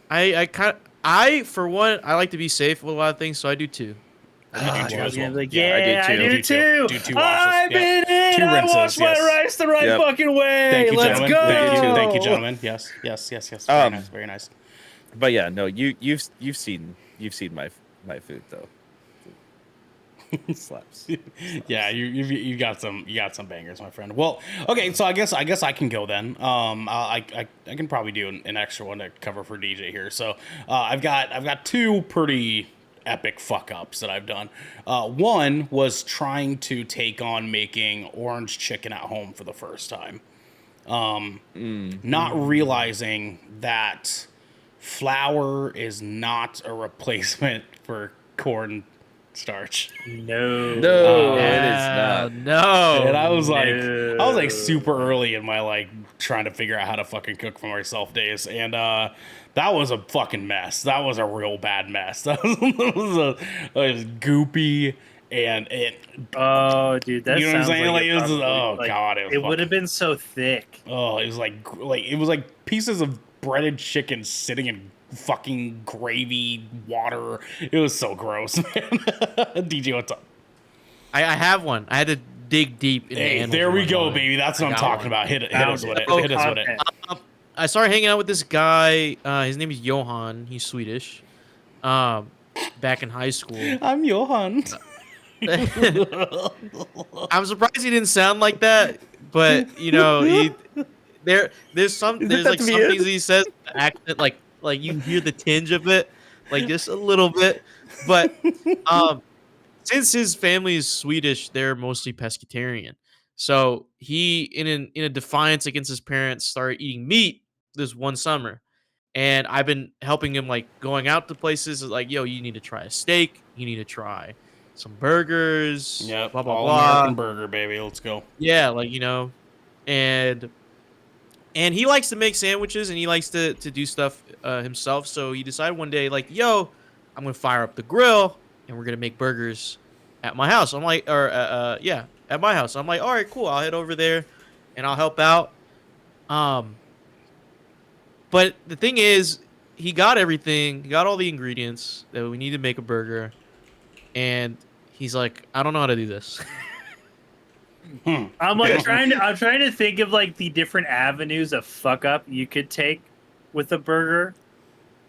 I for one, I like to be safe with a lot of things, so I do two. I do too as well. Like, I do too. Do two washes. I've been in. Two rinses, I wash my rice the right fucking way. Thank you, Let's gentlemen. go. Thank you, gentlemen. Yes. Very nice. Very nice. But yeah, no, you've seen my food though. Slaps. Yeah, you got some bangers, my friend. Well, okay, so I guess I can go then. I can probably do an extra one to cover for DJ here. So I've got two pretty epic fuck ups that I've done. One was trying to take on making orange chicken at home for the first time. Not realizing that flour is not a replacement for corn cornstarch. No. No, Uh, it is not. No. And I was like, No. super early in my like trying to figure out how to fucking cook for myself days, and that was a fucking mess. That was a real bad mess. That was goopy, and it. Oh, dude, that You know what I'm sounds saying? like, Like, it it was probably, oh like, god, it would have been so thick. oh, it was like it was like pieces of breaded chicken sitting in fucking gravy water. It was so gross, man. DJ, what's up? I have one. I had to dig deep. In Hey, the there we animals go, online. baby. That's I what I'm got talking one. about. Hit us Found with it. it. Oh, Hit us with it. content. I started hanging out with this guy. His name is Johan. He's Swedish. Back in high school. I'm Johan. I'm surprised he didn't sound like that, but you know, there's Is it like that some weird? things he says, the accent, like you hear the tinge of it, like just a little bit. But since his family is Swedish, they're mostly pescatarian. So he, in a defiance against his parents, started eating meat this one summer. And I've been helping him, like going out to places like, yo, you need to try a steak, you need to try some burgers, Yep, blah blah all blah. American burger, baby. Let's go. Yeah, like and he likes to make sandwiches and he likes to do stuff himself. So he decided one day, like, yo, I'm gonna fire up the grill and we're gonna make burgers at my house. I'm like, yeah, at my house. I'm like, all right, cool. I'll head over there and I'll help out. But the thing is, he got everything. He got all the ingredients that we need to make a burger, and he's like, I don't know how to do this. I'm like trying to think of like the different avenues of fuck up you could take with a burger.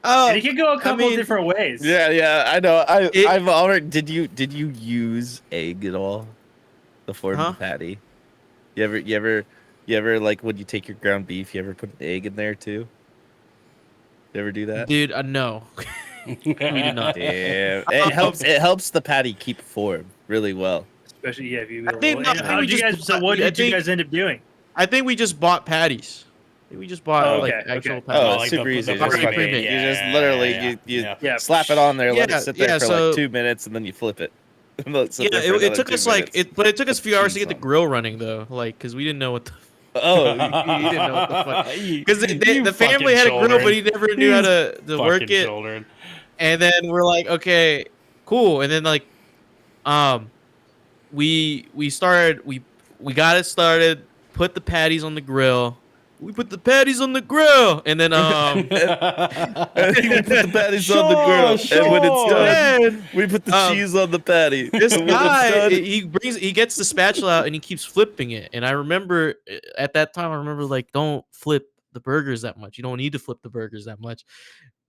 Oh, And it could go a couple different ways. Yeah, I know. It- I've already. Did you use egg at all? The form Huh? of patty. You ever like when you take your ground beef, you ever put an egg in there too? You ever do that? dude, no. We did not. Damn. It helps the patty keep form really well. Especially if you. I think- no, I think How we did you just guys? So bought- what I did you think- guys end up doing? I think we just bought patties. I think we just bought Oh, like okay, actual okay. patties. Oh, it's like super the easy. pre-made, Just fucking, yeah, you just literally you Yeah. slap it on there, let Yeah, it sit there yeah, for so- like 2 minutes, and then you flip it. Let it sit Yeah, there for it another took 2 us like minutes. but it took us a Put few hours to cheese get the on. grill running though, like because we didn't know what the Oh, he didn't know what the fuck. You- Because you the family fucking had a grill, children. but he never knew how to work Fucking it. children. And then we're like, okay, cool. And then like, we got it started. Put the patties on the grill. We put the patties on the grill, and then and then we put the patties on the grill, and when it's done, then we put the cheese on the patty. this And when it's guy done- he gets the spatula out and he keeps flipping it. And I remember at that time, like, don't flip the burgers that much. You don't need to flip the burgers that much.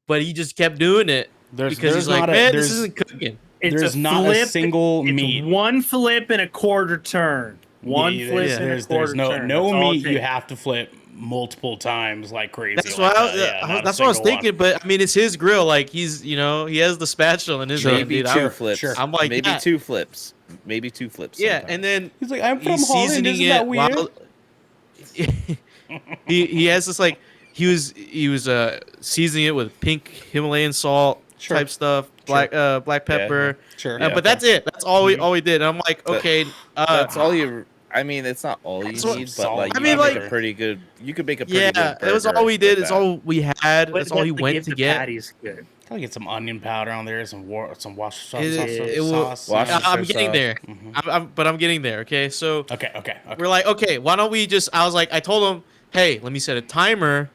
But he just kept doing it because he's like, man, this isn't cooking. It's There's a not flip, a single it's meat. one flip and a quarter turn. One Yeah, flip and a there's quarter no turn. That's all it meat you takes. have to flip multiple times like crazy. That's like what that. Not a that's what I was single one. thinking. But I mean, it's his grill. Like he's, he has the spatula in his hand. maybe Dude, 2 flips. sure. I'm like maybe that. 2 flips. Maybe 2 flips. Yeah, sometimes. and then He's like, I'm from he's Holland. seasoning Isn't it that weird? while he has this like he was seasoning it with pink Himalayan salt Sure. type stuff, black pepper. Sure. But that's it. That's all we did. And I'm like, But okay, that's all you. I mean, it's not all you That's what- need, but like I you mean, can make like- a pretty good. You could make a pretty yeah, good it was burger all we did. with It's that. all we had. That's all he But went to the get. patty's good. Gotta get some onion powder on there, some wash sauce. It will- Wash I'm sauce. getting there. Mhm. But I'm getting there. Okay, so Okay. we're like, okay, why don't we just? I was like, I told him, hey, let me set a timer.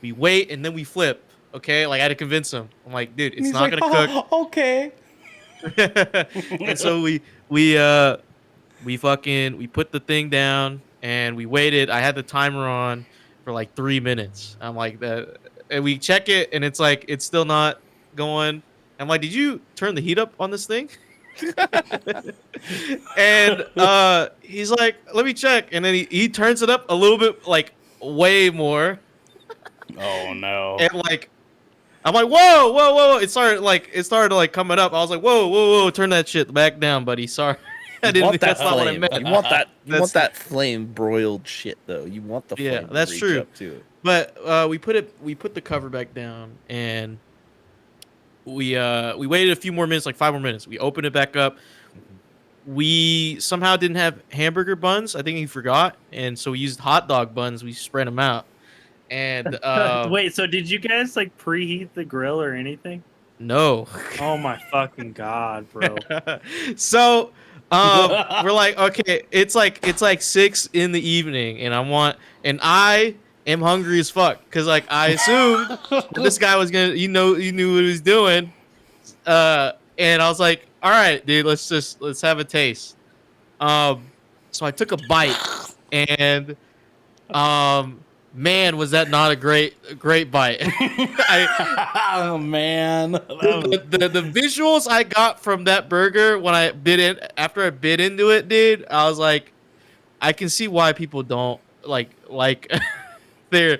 We wait and then we flip. Okay, like I had to convince him. I'm like, dude, it's He's not like, gonna cook. "Oh, okay. And so we put the thing down and we waited. I had the timer on for like 3 minutes. I'm like that, and we check it and it's like it's still not going. I'm like, did you turn the heat up on this thing? And he's like, let me check. And then he turns it up a little bit, like way more. Oh no. And like, I'm like, whoa. It started like coming up. I was like, whoa, turn that shit back down, buddy. Sorry. I You didn't want that that's not what I flame. meant. You want that. You That's- want that flame broiled shit though. You want the Yeah, flame. to that's reach true. Up to it. But we put the cover back down and we waited a few more minutes, like 5 more minutes. We opened it back up. We somehow didn't have hamburger buns. I think he forgot, and so we used hot dog buns. We spread them out, and Wait, so did you guys like preheat the grill or anything? no. Oh my fucking god, bro! So we're like, okay, it's like 6 in the evening, and I am hungry as fuck because like I assumed that this guy was gonna, he knew what he was doing, and I was like, all right, dude, let's have a taste. So I took a bite, and man, was that not a great bite. Oh man, The visuals I got from that burger when I after I bit into it, dude, I was like, I can see why people don't like their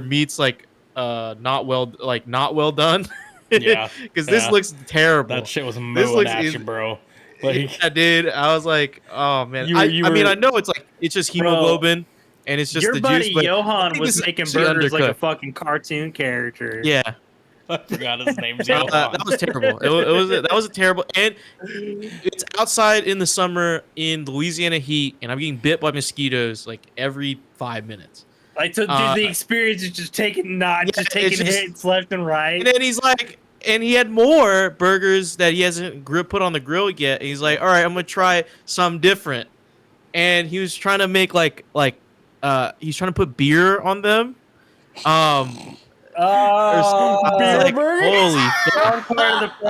meats like not well done. Yeah, because this looks terrible. that shit was This mooing looks at you, bro. Like, yeah, dude. I was like, oh man. You I mean, were- I know it's just hemoglobin, and it's just Your the buddy juice. But I Johan think was this is making actually burgers like a undercooked. fucking cartoon character. Yeah, I forgot his name. Joe. that was terrible. That was a terrible. And it's outside in the summer in Louisiana heat, and I'm getting bit by mosquitoes like every 5 minutes. Like, so, dude, the experience is just taking it's just- hits left and right. And then he's like, and he had more burgers that he hasn't put on the grill yet. And he's like, all right, I'm gonna try something different. And he was trying to make he's trying to put beer on them. I was Beer like, burgers? holy fuck.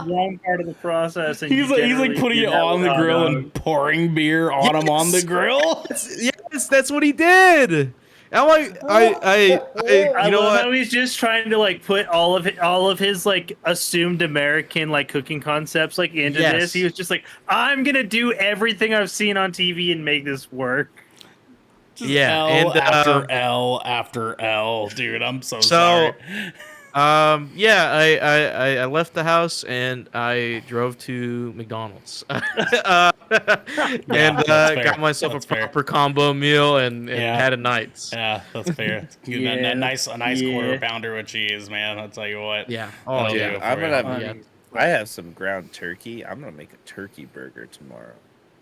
Wrong part of the process. And He's you like generally putting do it that on the with grill hot and pouring beer on him on the grill. Yes, that's what he did. And I'm like, I you know love what? how he's just trying to like put all of his like assumed American like cooking concepts like into Yes. this. He was just like, I'm gonna do everything I've seen on TV and make this work. Just Yeah, L and, after L after L, dude. I'm so So, sorry. yeah, I left the house and I drove to McDonald's, and that's fair. got myself That's a fair. proper combo meal and Yeah. had a Knights. Yeah, that's fair. Good, Yeah. a nice Yeah. quarter pounder with cheese, man. I'll tell you what. Yeah. Oh That'll yeah. do it I'm for you. gonna. Yeah. I have some ground turkey. I'm gonna make a turkey burger tomorrow.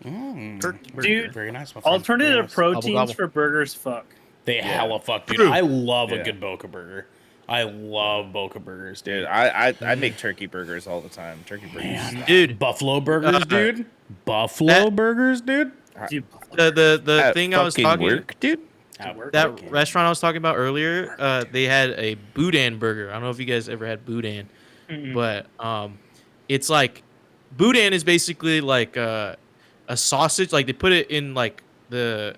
Dude, very nice. My friend. alternative Very nice. proteins gobble. for burgers, fuck. They hella fuck, dude. True. I love a Yeah. good Boca burger. I love Boca burgers, dude. Dude, I make turkey burgers all the time. Turkey burgers. Man, Dude, Buffalo burgers, dude. Buffalo that- burgers, dude. Dude, the That thing I was fucking talking work, dude. that restaurant I was talking about earlier, they had a boudin burger. I don't know if you guys ever had boudin, but it's like boudin is basically like a sausage. Like they put it in like the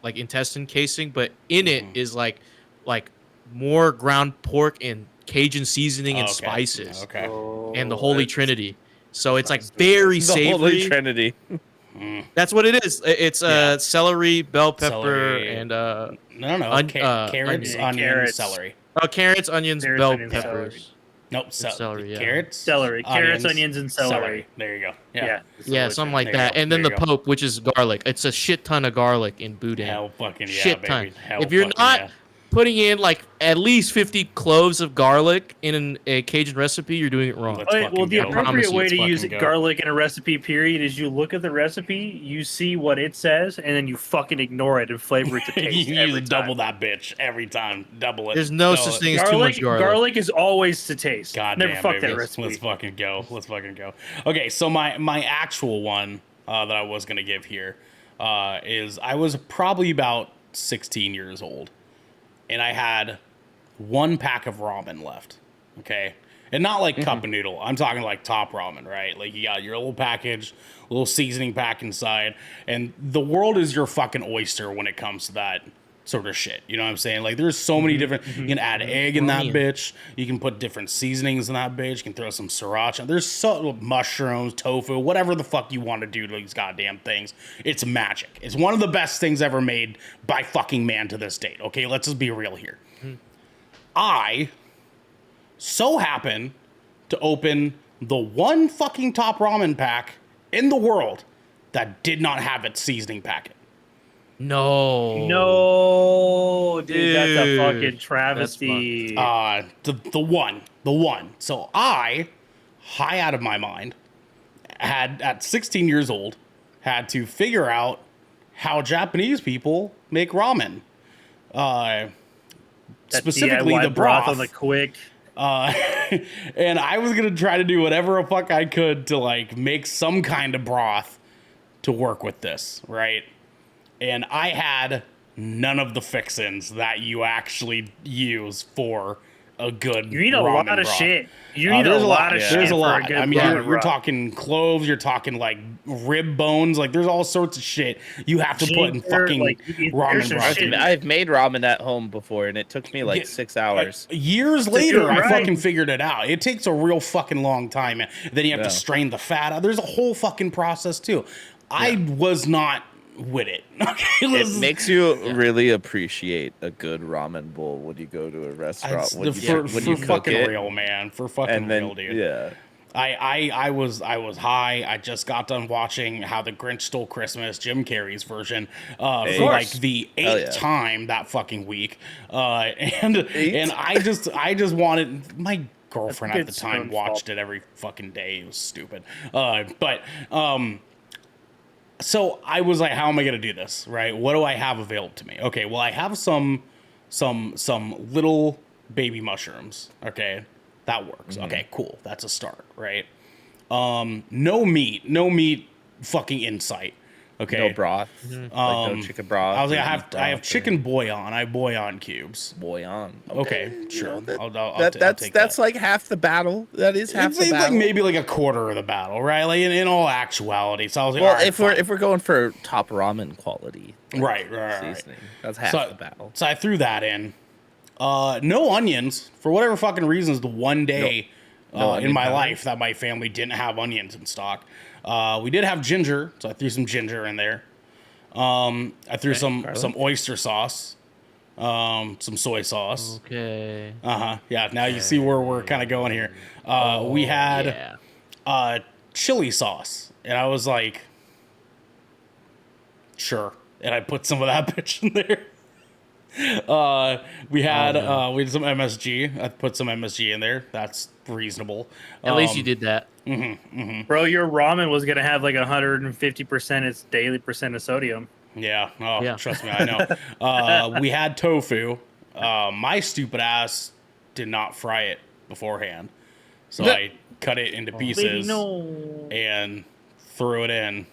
intestine casing, but in it is like more ground pork and Cajun seasoning and Okay. spices Okay. and the Holy it's- Trinity. So it's like very The Holy savory. Trinity. That's what it is. It's Yeah. Celery, bell pepper, Celery. and No. Carrots, onion. onions, Carrots. celery. carrots, onions, Carrots, bell onions, peppers. Nope, celery, yeah. Carrots, Celery. Carrots, onions, and celery. There you go. Yeah. Yeah, something like There you that. go. And then There the you go. Pope, which is garlic. It's a shit ton of garlic in boudin. Hell fucking yeah, shit baby. ton. Hell If you're fucking not yeah. putting in like at least 50 cloves of garlic in a Cajun recipe, you're doing it wrong. Let's Okay, fucking well, the go. promise appropriate you, way let's to use fucking go. garlic in a recipe, period, is you look at the recipe, you see what it says, and then you fucking ignore it and flavor it to taste you every double time. that bitch every time. Double it. There's no Double such it. thing as too much garlic. Garlic is always to taste. God Never damn, fuck baby. that recipe. Let's fucking go. Let's fucking go. Okay, so my actual one that I was gonna give here is I was probably about 16 years old, and I had one pack of ramen left. Okay, and not like cup and noodle. I'm talking like top ramen, right? Like you got your little package, little seasoning pack inside, and the world is your fucking oyster when it comes to that sort of shit. You know what I'm saying? Like there's so many different. You can add egg in that Ramen. bitch. You can put different seasonings in that bitch. You can throw some sriracha. There's so mushrooms, tofu, whatever the fuck you want to do to these goddamn things. It's magic. It's one of the best things ever made by fucking man to this date. Okay, let's just be real here. I so happen to open the one fucking top ramen pack in the world that did not have its seasoning packet. No. Dude, that's a fucking Dude, travesty. The one. So I, high out of my mind, had at 16 years old, had to figure out how Japanese people make ramen. That Specifically DIY the broth. on the quick. Uh, and I was gonna try to do whatever the fuck I could to like make some kind of broth to work with this, right? And I had none of the fixins that you actually use for a good. You need a lot of broth. shit. You need a lot of shit. There's a for lot. good I mean, ramen you're broth. talking cloves. You're talking like rib bones. Like there's all sorts of shit you have to put in Ginger, fucking like, ramen there's some broth. shit. I've made ramen at home before, and it took me like 6 hours. Years later, I right. fucking figured it out. It takes a real fucking long time. And then you have to Yeah. strain the fat out. There's a whole fucking process too. I was not with it. Okay, It makes you really appreciate a good ramen bowl when you go to a restaurant. When you cook fucking it, real, man. For fucking and then real, dude. yeah, I was high. I just got done watching How the Grinch Stole Christmas, Jim Carrey's version, for like the 8th time that fucking week. And I just wanted my girlfriend at the time watched it every fucking day. It was stupid. So I was like, how am I gonna do this? Right? What do I have available to me? Okay, well I have some little baby mushrooms. Okay. That works. Okay, cool. That's a start, right? No meat fucking insight. Okay. no broth, like no chicken broth. I was like, or I beef have broth chicken bouillon. I have bouillon cubes. or bouillon. Okay, sure. You know, I'll take that's that. like half the battle. That is half the It's battle. like maybe like a quarter of the battle, right? Like in all actuality. So I was like, well, all right, if we're going for top ramen quality, like, right. seasoning, that's half the battle. So I threw that in. No onions for whatever fucking reasons. The one day No in onion my powder? life that my family didn't have onions in stock. We did have ginger, so I threw some ginger in there. I threw some oyster sauce, some soy sauce. Okay. Yeah. Now you see where we're kind of going here. We had chili sauce, and I was like, sure. And I put some of that bitch in there. We had some MSG. I put some MSG in there. That's reasonable. At least you did that. Bro, your ramen was gonna have like 150% its daily percent of sodium. Yeah. Oh, Yeah. trust me, I know. We had tofu. My stupid ass did not fry it beforehand, so I cut it into pieces and threw it in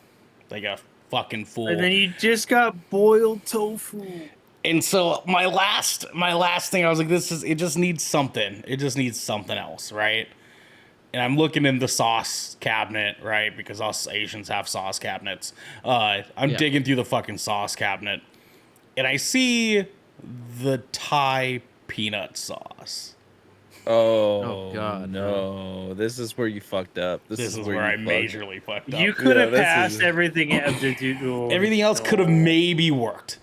like a fucking fool. And then you just got boiled tofu. And so my last thing, I was like, it just needs something. It just needs something else, right? And I'm looking in the sauce cabinet, right? Because us Asians have sauce cabinets. I'm digging through the fucking sauce cabinet, and I see the Thai peanut sauce. Oh, God, no! This is where you fucked up. This is where I majorly fucked up. You could have this passed is- everything. Everything else could have maybe worked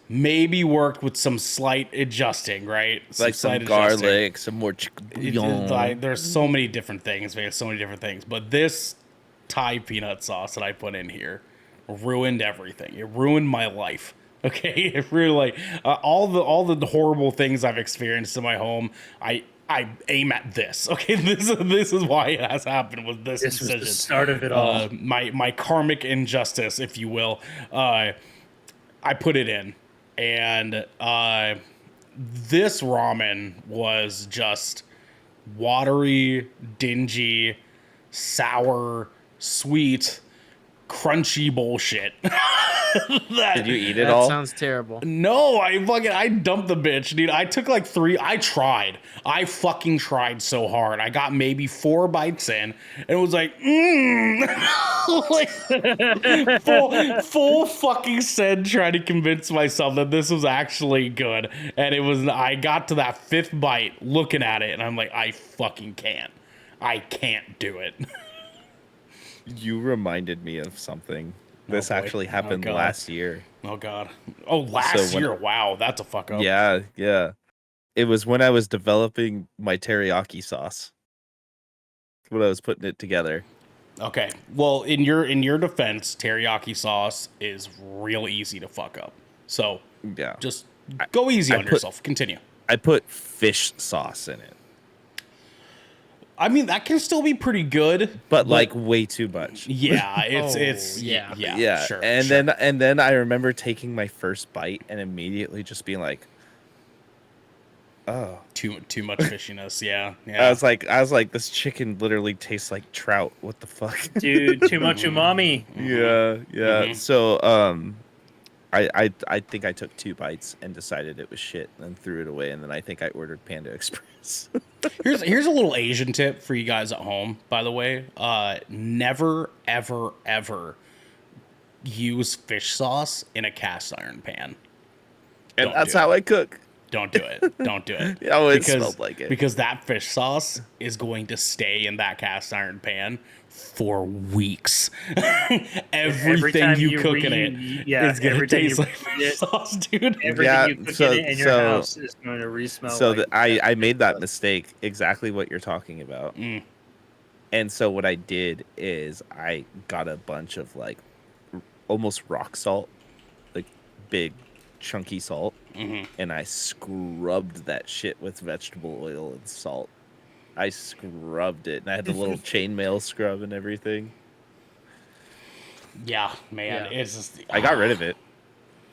with some slight adjusting, right? like some slight adjusting. garlic, some more chicken bouillon. Like, there's so many different things, man. So many different things. But this Thai peanut sauce that I put in here ruined everything. It ruined my life. Okay, it really all the horrible things I've experienced in my home. I aim at this. Okay, this is why it has happened with this This decision. was the start of it all. My karmic injustice, if you will. I put it in, and this ramen was just watery, dingy, sour, sweet, crunchy bullshit. Did you eat it That all? sounds terrible. No, I dumped the bitch, dude. I took like 3. I fucking tried so hard. I got maybe 4 bites in, and it was like, like full fucking send trying to convince myself that this was actually good. And it was, I got to that 5th bite looking at it, and I'm like, I fucking can't. I can't do it. You reminded me of something. This boy. actually happened God. last year. Oh, God. Oh, last So when- year. Wow, that's a fuck up. Yeah. It was when I was developing my teriyaki sauce. When I was putting it together. Okay. Well, in your defense, teriyaki sauce is real easy to fuck up. So Yeah. just go easy I on put- yourself. Continue. I put fish sauce in it, I mean, that can still be pretty good, but like way too much. yeah, Oh, it's yeah. yeah, sure. And sure. then I remember taking my first bite and immediately just being like, oh. too much fishiness. Yeah, I was like, this chicken literally tastes like trout. What the fuck? Dude, too much umami. Yeah. So I think I took 2 bites and decided it was shit and threw it away, and then I think I ordered Panda Express. Here's a little Asian tip for you guys at home, by the way. Never, ever, ever use fish sauce in a cast iron pan. And Don't that's do it. how I cook. Don't do it. Don't do it. Oh, it smelled like it. Because that fish sauce is going to stay in that cast iron pan for weeks. Everything time you you cook in it is going to taste like fish sauce, dude. Everything you cook in it in your house is going to re-smell. So like I made that mistake, exactly what you're talking about. And so what I did is I got a bunch of like almost rock salt, like big chunky salt, and I scrubbed that shit with vegetable oil and salt. I scrubbed it, and I had the little chainmail scrub and everything. Yeah, man. Yeah. It's just, I got rid of it.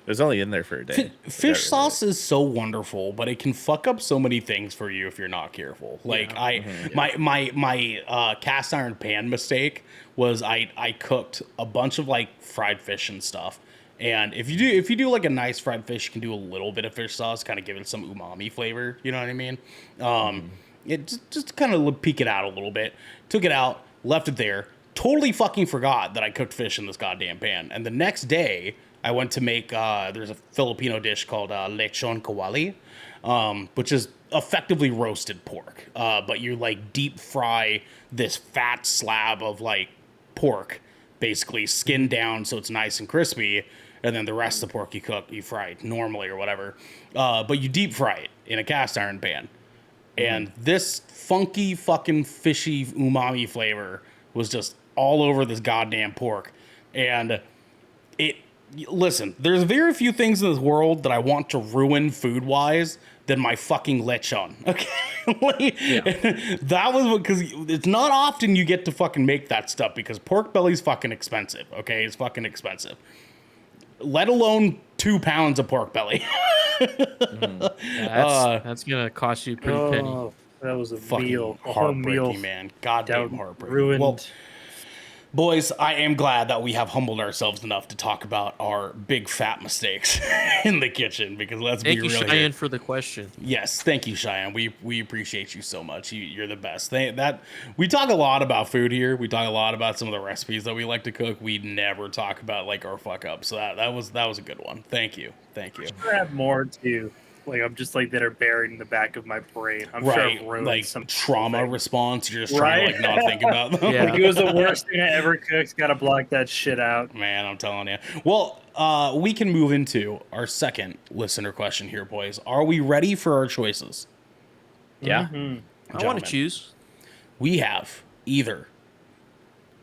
It was only in there for a day. I got rid Fish of sauce is so wonderful, but it can fuck up so many things for you if you're not careful. Like my cast iron pan mistake was I cooked a bunch of like fried fish and stuff. And if you do like a nice fried fish, you can do a little bit of fish sauce, kind of give it some umami flavor. You know what I mean? It just kind of peek it out a little bit. Took it out, left it there. Totally fucking forgot that I cooked fish in this goddamn pan. And the next day, I went to make, there's a Filipino dish called lechon kawali, which is effectively roasted pork. But you like deep fry this fat slab of like pork, basically skinned down so it's nice and crispy. And then the rest of the pork you fry normally or whatever. But you deep fry it in a cast iron pan. And this funky fucking fishy umami flavor was just all over this goddamn pork. And listen, there's very few things in this world that I want to ruin food-wise than my fucking lechon. Okay? That was because it's not often you get to fucking make that stuff because pork belly's fucking expensive. Okay? It's fucking expensive. Let alone 2 pounds of pork belly. That's gonna cost you a pretty penny. Oh, that was a Fucking meal, a whole heartbreaking, meal. man. Goddamn That heartbreaking. ruined. Well, boys, I am glad that we have humbled ourselves enough to talk about our big fat mistakes in the kitchen because let's Thank be you, real Cheyenne, here. for the question. Yes, thank you, Cheyenne. We appreciate you so much. You're the best. We talk a lot about food here. We talk a lot about some of the recipes that we like to cook. We never talk about like our fuck up. So that was a good one. Thank you. I have more too. Like I'm just like that are buried in the back of my brain. I'm sure I've ruined like some trauma thing. response. You're just trying to like not think about them. Yeah. Like it was the worst thing I ever cooked. Got to block that shit out. Man, I'm telling you. Well, we can move into our second listener question here, boys. Are we ready for our choices? Yeah. I want Gentlemen. to choose. We have either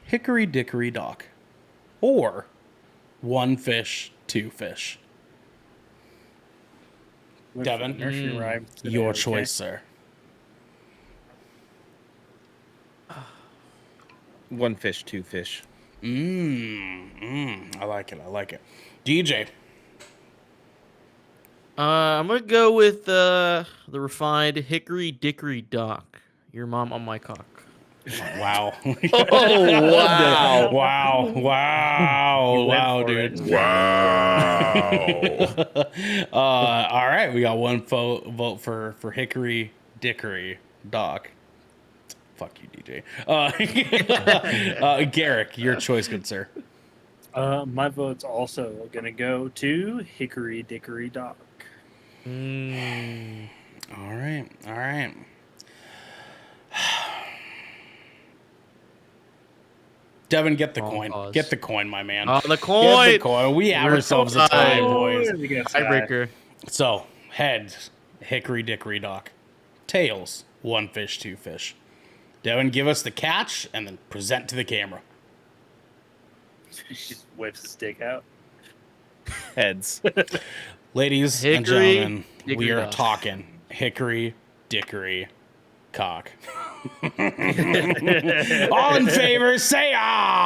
Hickory Dickory Dock or One Fish, Two Fish. Devin, Nursery rhyme today, your okay? choice, sir. One fish, 2 fish. I like it. DJ. I'm gonna go with the refined Hickory Dickory Dock. Your mom on my cock. Wow. Oh, wow. Wow, for dude. it. Wow. All right, we got one vote for Hickory Dickory Dock. Fuck you, DJ. Garrick, your choice, good sir. My vote's also gonna go to Hickory Dickory Dock. All right. Devin, get the Wrong coin. pause. Get the coin, my man. Oh, the Get coin! the coin. We have We're ourselves a so tie, tied. boys. Tiebreaker. So, heads, Hickory Dickory Dock. Tails, One Fish, Two Fish. Devin, give us the catch and then present to the camera. She just whips the stick out. Heads. Ladies and Hickory gentlemen, we dickory are dock. talking hickory dickory cock. All in favor, say aye.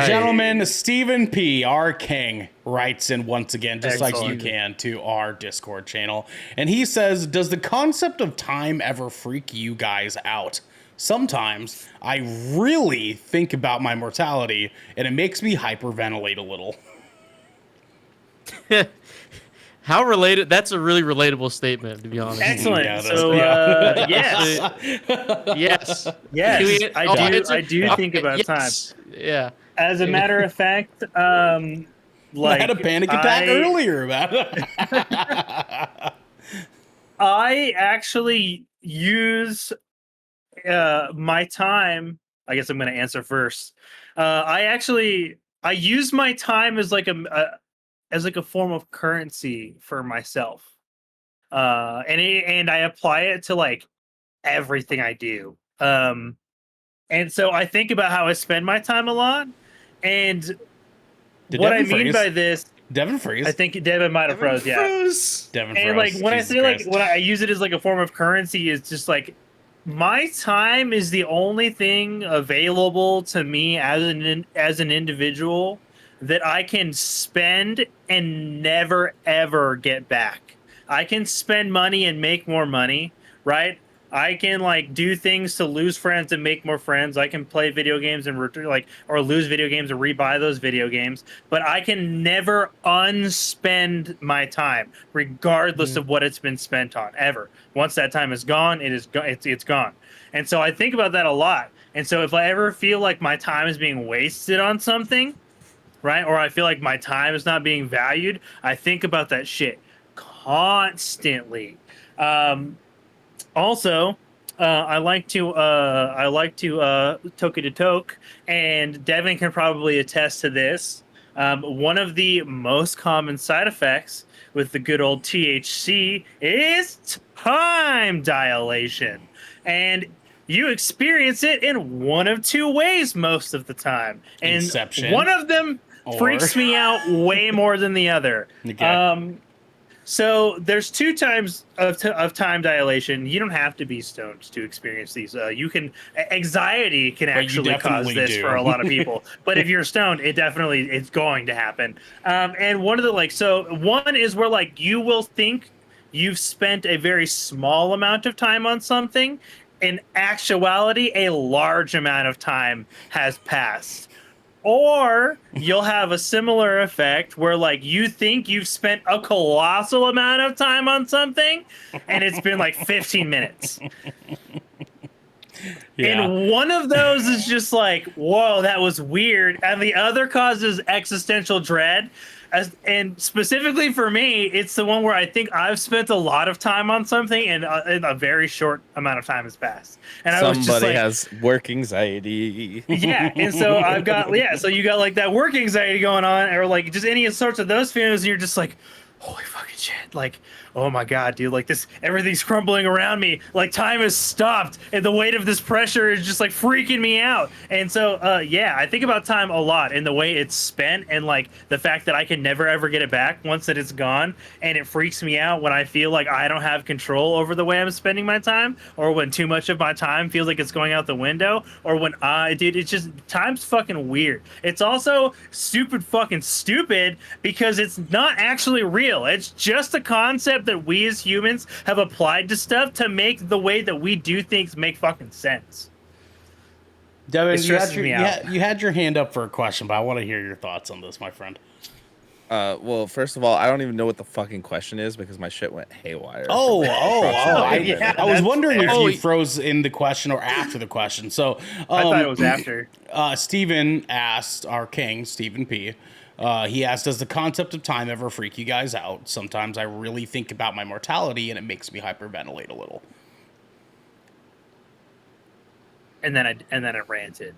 Gentlemen, Stephen P., our king, writes in once again, just like you Excellent. can, to our Discord channel. And he says, does the concept of time ever freak you guys out? Sometimes I really think about my mortality, and it makes me hyperventilate a little. How related? That's a really relatable statement, to be honest. Excellent. Yeah, So yes, Yes. yes, Can we- I oh, do. answer- I do think about time. yes. Yeah. As a matter of fact, I like had a panic attack I- earlier about it. I actually use my time. I guess I'm going to answer first. I use my time as like a form of currency for myself, and I apply it to like everything I do. And so I think about how I spend my time a lot, and Did what Devin I mean freeze? by this, Devin freeze. I think Devin might have froze. Yeah. Devin And froze. like when Jesus I say Christ. like when I use it as like a form of currency, it's just like my time is the only thing available to me as an individual that I can spend and never ever get back. I can spend money and make more money, right? I can like do things to lose friends and make more friends. I can play video games and or lose video games and rebuy those video games. But I can never unspend my time, regardless of what it's been spent on. Ever. Once that time is gone, it's gone. And so I think about that a lot. And so if I ever feel like my time is being wasted on something, right, or I feel like my time is not being valued, I think about that shit constantly. Also, I like to toke to toke, and Devin can probably attest to this. One of the most common side effects with the good old THC is time dilation, and you experience it in one of two ways most of the time, and Inception. one of them Or- freaks me out way more than the other. Okay. So there's two times of time dilation. You don't have to be stoned to experience these. You can anxiety can But you actually cause definitely this do. for a lot of people. But if you're stoned, it's going to happen. And one is where like you will think you've spent a very small amount of time on something. In actuality, a large amount of time has passed. Or you'll have a similar effect where like you think you've spent a colossal amount of time on something and it's been like 15 minutes. Yeah. And one of those is just like, whoa, that was weird. And the other causes existential dread. And specifically for me, it's the one where I think I've spent a lot of time on something and a very short amount of time has passed. And I was just Somebody like, has work anxiety. yeah, and so so you got like that work anxiety going on, or like just any sorts of those feelings, and you're just like, holy fucking shit, like, oh my god, dude, like this, everything's crumbling around me, like time has stopped, and the weight of this pressure is just like freaking me out. And so yeah, I think about time a lot and the way it's spent, and like the fact that I can never ever get it back once that it's gone, and it freaks me out when I feel like I don't have control over the way I'm spending my time, or when too much of my time feels like it's going out the window, or when it's just, time's fucking weird. It's also fucking stupid because it's not actually real. It's just a concept that we as humans have applied to stuff to make the way that we do things make fucking sense. Devin, It stresses me out. you had your hand up for a question, but I want to hear your thoughts on this, my friend. Well, first of all, I don't even know what the fucking question is because my shit went haywire. Oh! Yeah, I was that's wondering if fair. you froze in the question or after the question. So I thought it was after. Steven asked, our king, Stephen P., he asked, does the concept of time ever freak you guys out? Sometimes I really think about my mortality and it makes me hyperventilate a little. And then I ranted.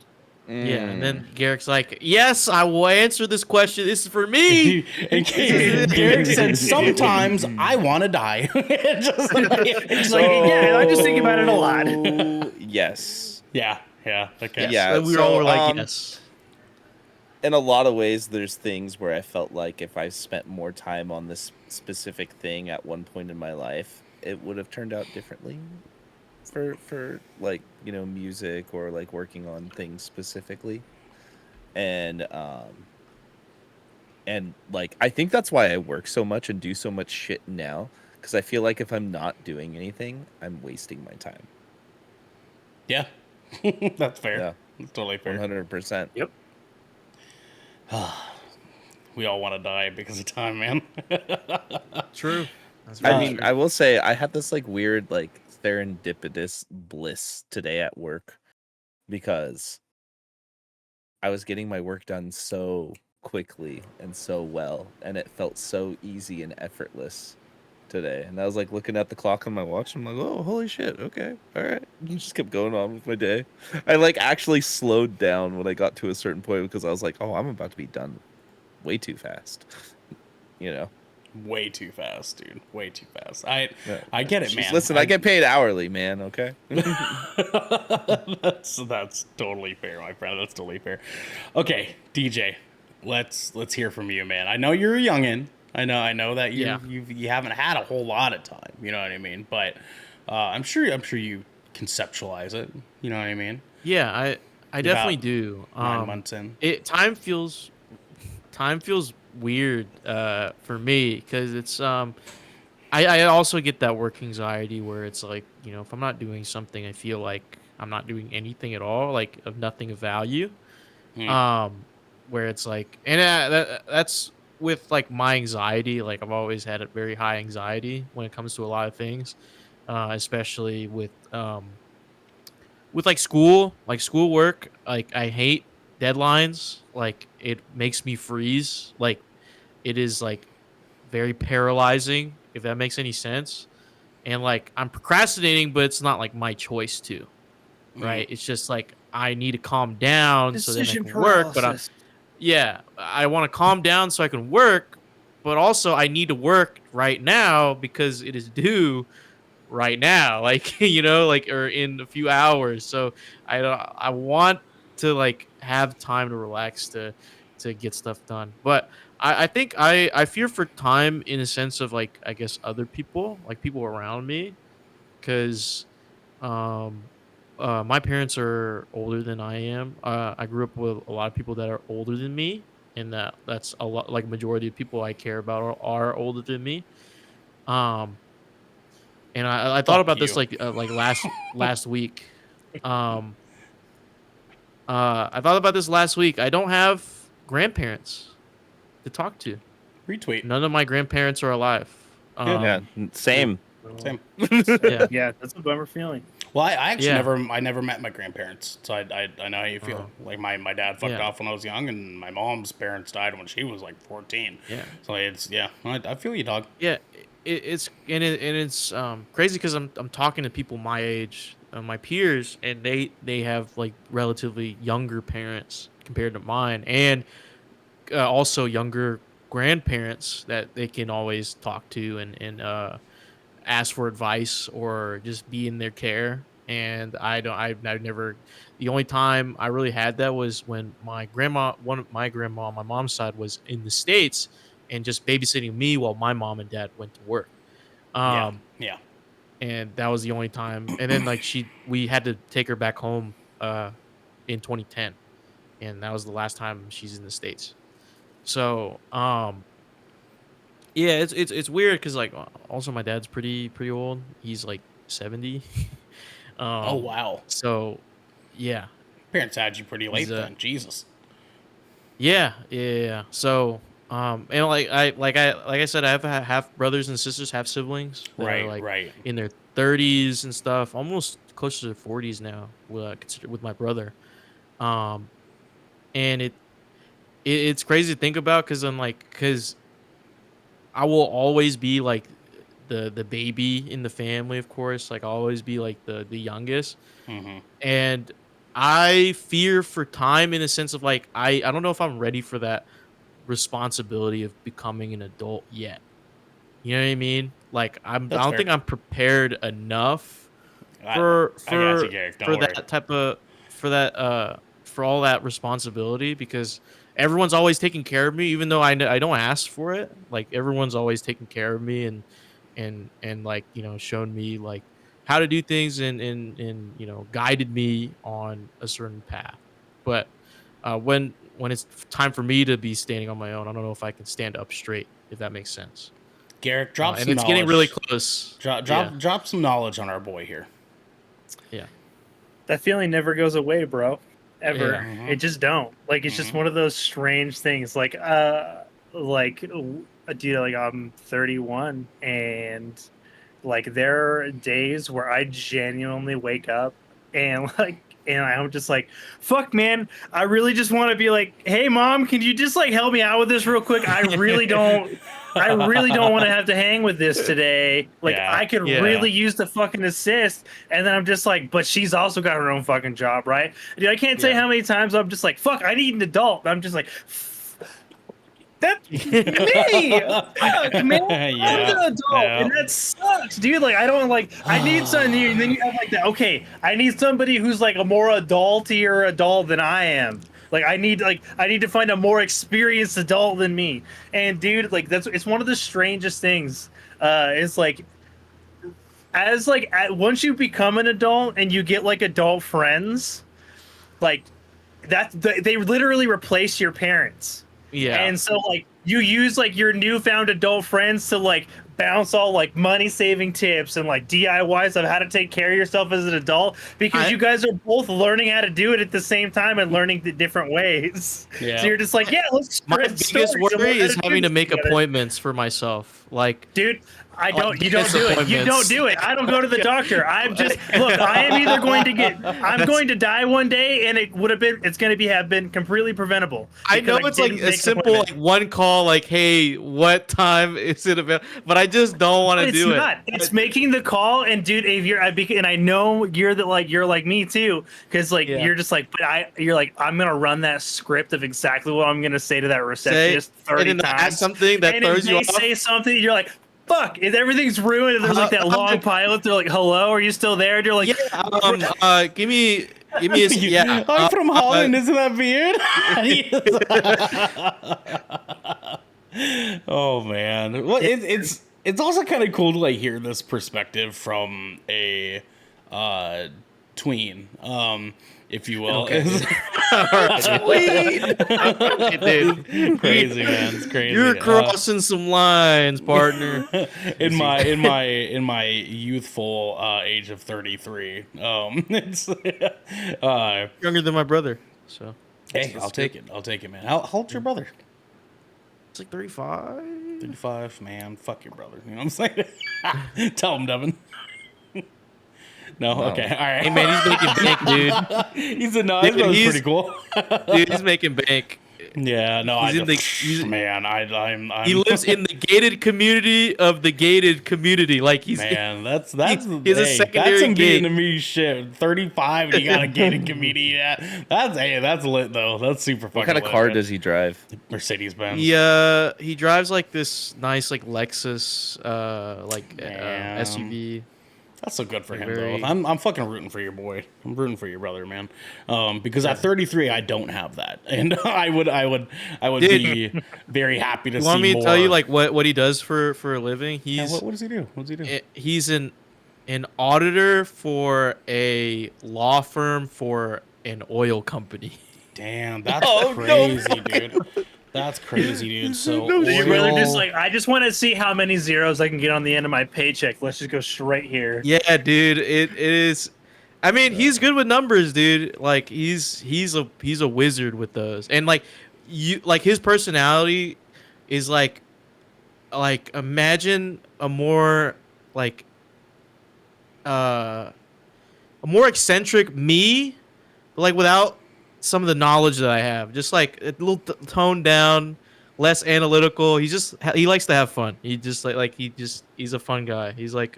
Yeah, and then Garrick's like, "Yes, I will answer this question. This is for me." And Garrick said, sometimes I want to die. It's like, yeah, I just think about it a lot. Yes. Yeah, okay. Yeah. And we all were like, so, "Yes." in a lot of ways, there's things where I felt like if I spent more time on this specific thing at one point in my life, it would have turned out differently for like, music or like working on things specifically. And like I think that's why I work so much and do so much shit now, because I feel like if I'm not doing anything, I'm wasting my time. Yeah, that's fair. Yeah, That's totally fair. 100%. Yep. We all want to die because of time, man. True. That's I very mean, true. I will say I had this like weird like serendipitous bliss today at work because I was getting my work done so quickly and so well, and it felt so easy and effortless today. And I was like looking at the clock on my watch. I'm like, oh, holy shit. Okay. All right. And just kept going on with my day. I like actually slowed down when I got to a certain point because I was like, oh, I'm about to be done way too fast. You know? Way too fast, dude. Way too fast. I get it, Jeez, man. listen, I get paid hourly, man. Okay. That's totally fair, my friend. That's totally fair. Okay, DJ, let's hear from you, man. I know you're a youngin. I know that Yeah. you haven't had a whole lot of time. You know what I mean? But I'm sure you conceptualize it. You know what I mean? Yeah, I definitely About do. 9 months in. Time feels weird for me because it's I also get that work anxiety where it's like, if I'm not doing something, I feel like I'm not doing anything at all, like of nothing of value. Hmm. Where it's like, and that's with like my anxiety. Like I've always had a very high anxiety when it comes to a lot of things, especially with like schoolwork. Like I hate deadlines. Like it makes me freeze. Like it is like very paralyzing, if that makes any sense. And like I'm procrastinating, but it's not like my choice to, Mm. right? It's just like I need to calm down so then I Decision can work. But paralysis. I want to calm down so I can work, but also I need to work right now because it is due right now, like like or in a few hours. So I want to like have time to relax to get stuff done. But I think I fear for time in a sense of like I guess other people, like people around me, because um my parents are older than I am. I grew up with a lot of people that are older than me, and that's a lot, like majority of people I care about are older than me. Um, and I thought Fuck about this you. like last week. Um, I thought about this last week. I don't have grandparents to talk to. Retweet. None of my grandparents are alive. Yeah. Yeah, same. Same. Yeah, Yeah, that's a bummer feeling. Well, I actually Yeah. never met my grandparents, so I know how you feel. Like my dad fucked Yeah. off when I was young, and my mom's parents died when she was like 14. Yeah. So it's I feel you, dog. Yeah, it's crazy because I'm talking to people my age, my peers, and they have like relatively younger parents compared to mine, and also younger grandparents that they can always talk to and ask for advice or just be in their care. And I've never. The only time I really had that was when one of my grandma on my mom's side was in the States and just babysitting me while my mom and dad went to work. Yeah, Um, yeah. and that was the only time. And then like we had to take her back home in 2010, and that was the last time she's in the States. So yeah, it's weird because like also my dad's pretty old. He's like 70. Oh um, wow, so yeah, parents had you pretty he's late then. Jesus. yeah. So and like I said, I have half brothers and sisters, half siblings that are Right, like right. in their 30s and stuff, almost close to their 40s now. With my brother, um, and it's crazy to think about because because I will always be like the baby in the family, of course. Like I'll always be like the youngest, Hmm. and I fear for time in a sense of like I don't know if I'm ready for that responsibility of becoming an adult yet. You know what I mean? Like I That's don't fair. think I'm prepared enough I for I got you, for Garrick. for Don't worry. that type of for that for all that responsibility because everyone's always taking care of me, even though I don't ask for it. Like everyone's always taking care of me and like shown me like how to do things and guided me on a certain path. But when it's time for me to be standing on my own, I don't know if I can stand up straight, if that makes sense. Garrett, drop And some it's knowledge. getting really close. Drop some knowledge on our boy here. Yeah. That feeling never goes away, bro. Ever. Yeah. Mhm. It just don't. Like it's just one of those strange things. Dude, like I'm 31 and like there are days where I genuinely wake up and I'm just like, fuck man, I really just want to be like, hey mom, can you just like help me out with this real quick? I really don't want to have to hang with this today. Like Yeah. I could Yeah. really use the fucking assist. And then I'm just like, but she's also got her own fucking job, right? Dude, I can't tell you Yeah. how many times I'm just like, fuck, I need an adult. I'm just like, that's me. Fuck, man. I'm the adult, Yeah. and that sucks, dude. Like, I don't like. I need something here, and then you have like that. Okay, I need somebody who's like a more adultier adult than I am. Like, I need to find a more experienced adult than me. And dude, like it's one of the strangest things. It's like once you become an adult and you get like adult friends, like they literally replace your parents. Yeah. And so like you use like your newfound adult friends to like bounce all like money saving tips and like DIYs of how to take care of yourself as an adult because you guys are both learning how to do it at the same time and learning the different ways. Yeah. So you're just like, yeah, let's My spread biggest stories of worry how is do having to this make together. appointments for myself. Like, Dude, I Like, don't. You don't business do it. You appointments. don't do it. I don't go to the doctor. I'm just look. I am either going to get. I'm going to die one day, and it would have been. It's going to have been completely preventable. I know because it's like didn't a make an simple like appointment. one call, like, hey, what time is it available? But I just don't want to It's do not. it. It's making the call, and dude, if you're, and I know you're like me too, because like Yeah. you're just like, you're like, I'm gonna run that script of exactly what I'm gonna say to that receptionist 30 and then times. ask something that and if throws you they off. say something, you're like, fuck, if everything's ruined, and there's like that long pilot, they're like, hello, are you still there? And you're like, Give me a yeah. I'm from Holland, isn't that weird? Oh man, well, it's also kind of cool to like hear this perspective from a tween, if you will. Okay. Dude, Crazy, man, it's crazy. you're crossing some lines, partner. In my youthful age of 33, it's Younger than my brother, so hey, I'll take it, man. How old's your brother? it's like 35. 35, man. Fuck your brother. You know what I'm saying? Tell him, Devin. No? Okay. All right. Hey man, he's making bank, dude. He said, no, his Dude, brother's he's- pretty cool. Dude, he's making bank. Yeah, no, I'm I'm He lives in the gated community of the gated community. Like he's man, that's he's a hey, secondary that's some gate. Vietnamese shit. 35 and you got a gated community. Yeah, that's lit though. That's super fucking. What kind of lit, car man. does he drive? Mercedes Benz? he drives like this nice like Lexus Man. SUV. That's so good for him Very- though. I'm fucking rooting for your boy. I'm rooting for your brother, man. Because at 33, I don't have that, and I would Dude. be very happy to You see want me more. to tell you like what he does for a living? Yeah, He's what does he do? What does he do? he's an auditor for a law firm for an oil company. Damn, that's Oh, no crazy, dude. That's crazy, dude. So Your brother oil- just like, I just want to see how many zeros I can get on the end of my paycheck. Let's just go straight here. Yeah, dude, it is. I mean, he's good with numbers, dude. Like he's a wizard with those, and like his personality is like imagine a more like a more eccentric me, but like without some of the knowledge that I have. Just like a little toned down, less analytical. He likes to have fun. He just he's a fun guy. He's like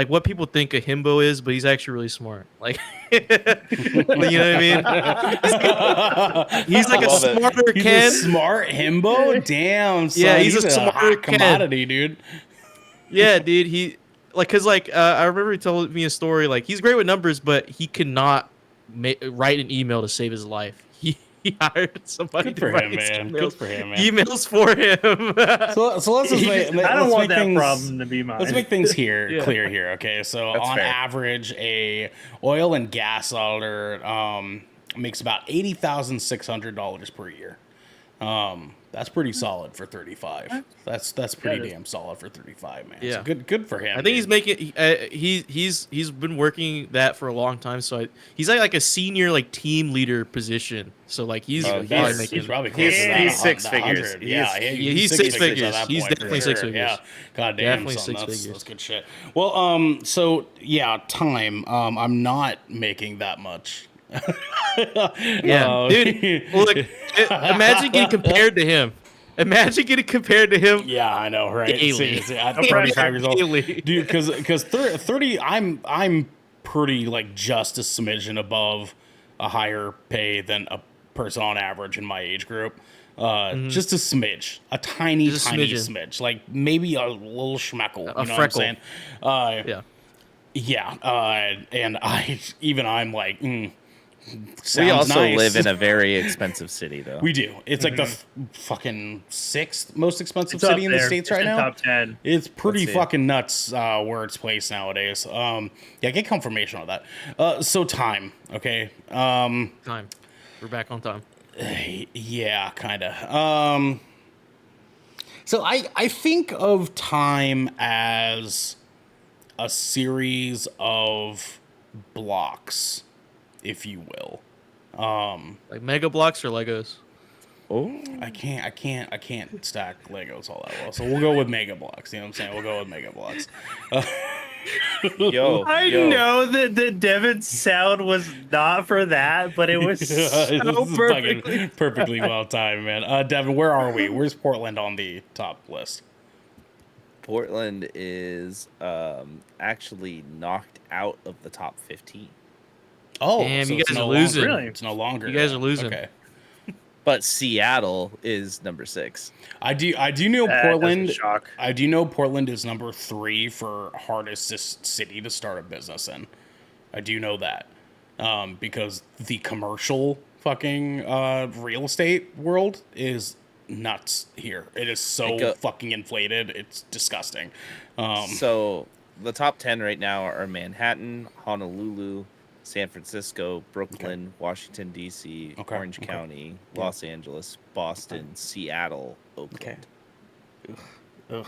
what people think a himbo is, but he's actually really smart. Like you know what I mean? He's like a Love it. smarter He's Ken. a smart himbo. Damn, son. Yeah, he's a a smarter hot Ken. commodity, dude. Yeah, dude. He I remember he told me a story. Like he's great with numbers, but he cannot write an email to save his life. he hired somebody Good to for write him, his man. Good for him, man. emails for him. So let's just I don't let's want make that things, problem to be mine. let's make things Yeah. clear here, okay? So That's on fair. average, a oil and gas auditor makes about $80,600 per year. That's pretty solid for 35. That's pretty That is- damn solid for 35, man. Yeah. So good for him. I think he's dude. making. He's been working that for a long time. So he's like a senior like team leader position. So like he's Oh, probably he's- making. He's probably close to that, he's six 100. figures. Yeah, he's six figures. at that He's point, for definitely six sure. figures. Yeah, god damn, Definitely son, six that's figures. good shit. Well, so yeah, time. I'm not making that much. Yeah, dude. Look, imagine getting compared to him. Imagine getting compared to him. Yeah, I know, right? Daily. Seriously, at pressure. 35 years old, Daily. dude. Because 30, I'm pretty like just a smidgen above a higher pay than a person on average in my age group. Just a smidge, a tiny, Just a tiny smidgen. smidge, like maybe a little schmeckle. A You know freckle. what I'm saying? Yeah. Yeah, and I'm like, We sounds also nice. live in a very expensive city, though. We do. It's like the fucking sixth most expensive It's up city in the there. states It's right in now. Top 10. It's pretty Let's see. fucking nuts where it's placed nowadays. Yeah, get confirmation on that. So time, okay. Time. We're back on time. Yeah, kind of. So I think of time as a series of blocks, if you will. Like Mega Blocks or Legos. Oh, I can't stack Legos all that well. So we'll go with Mega Blocks. You know what I'm saying? We'll go with Mega Blocks. yo, I yo. know that Devin's sound was not for that, but it was This so is perfectly. fucking perfectly well timed, man. Devin, where are we? Where's Portland on the top list? Portland is actually knocked out of the top 15. Oh, Damn, you it's guys no are losing. Longer, Really? It's no longer. You guys are losing. Okay. But Seattle is number 6. I do know That Portland. doesn't shock. I do know Portland is number 3 for hardest city to start a business in. I do know that because the commercial fucking real estate world is nuts here. It is so fucking inflated. It's disgusting. So the top 10 right now are Manhattan, Honolulu, San Francisco, Brooklyn, Washington, D.C., Okay, Orange okay. County, Los Angeles, Boston, Seattle, Oakland. Ugh.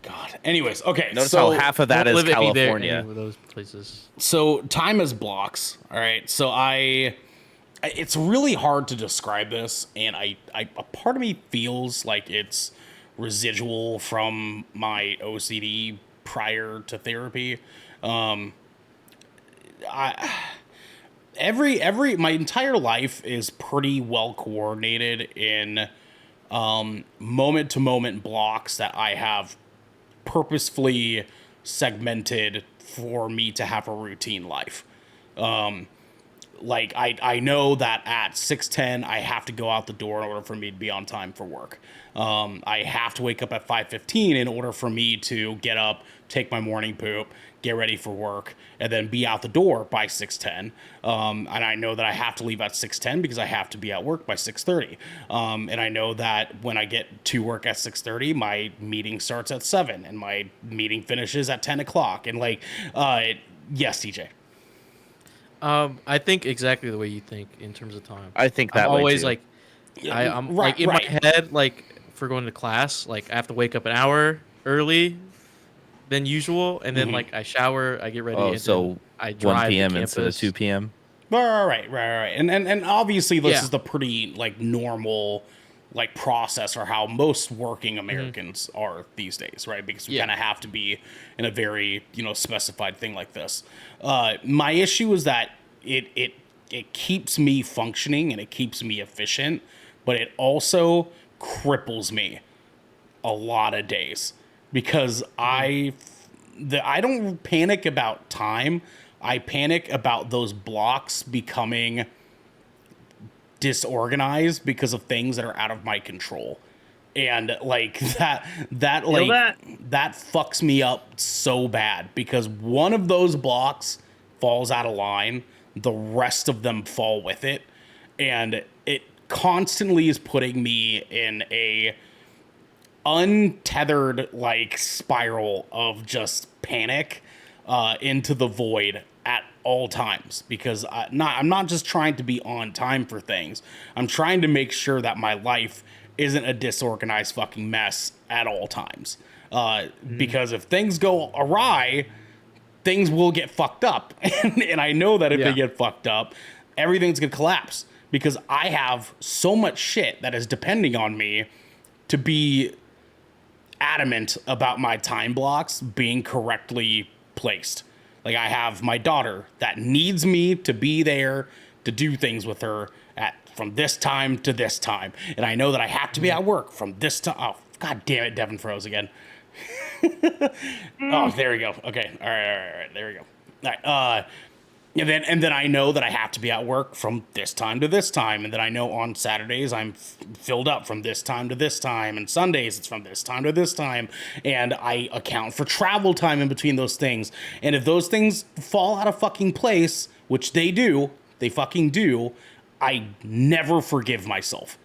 God. Anyways, okay. Notice so, how half of that Don't is live at me there, California. any of those places. So time is blocks. All right. So it's really hard to describe this, and a part of me feels like it's residual from my OCD prior to therapy. My entire life is pretty well coordinated in moment to moment blocks that I have purposefully segmented for me to have a routine life. Like I know that at 6:10 I have to go out the door in order for me to be on time for work. I have to wake up at 5:15 in order for me to get up, take my morning poop, get ready for work, and then be out the door by 6:10. And I know that I have to leave at 6:10 because I have to be at work by 6:30. And I know that when I get to work at 6:30, my meeting starts at 7 and my meeting finishes at 10 o'clock. And yes, TJ. I think exactly the way you think in terms of time. I think that I'm way always too. like, I'm Right, like in right. my head, like for going to class, like I have to wake up an hour early than usual, and then like I shower, I get ready, Oh, and so then I drive 1 p.m. to instead of campus. 2 p.m. Right. And obviously this Yeah. is the pretty like normal like process or how most working Americans are these days, right? Because we Yeah. kind of have to be in a very, specified thing like this. My issue is that it keeps me functioning and it keeps me efficient, but it also cripples me a lot of days because I don't panic about time. I panic about those blocks becoming disorganized because of things that are out of my control. And like that fucks me up so bad because one of those blocks falls out of line, the rest of them fall with it. And constantly is putting me in a untethered like spiral of just panic into the void at all times, because I'm not just trying to be on time for things. I'm trying to make sure that my life isn't a disorganized fucking mess at all times. Because if things go awry, things will get fucked up. And I know that if they get fucked up, everything's gonna collapse, because I have so much shit that is depending on me to be adamant about my time blocks being correctly placed. Like, I have my daughter that needs me to be there to do things with her from this time to this time. And I know that I have to be at work from this time. Oh, God damn it, Devin froze again. Oh, there we go. Okay. All right. There we go. All right. And then I know that I have to be at work from this time to this time, and then I know on Saturdays I'm filled up from this time to this time, and Sundays it's from this time to this time, and I account for travel time in between those things. And if those things fall out of fucking place, which they do, they fucking do, I never forgive myself.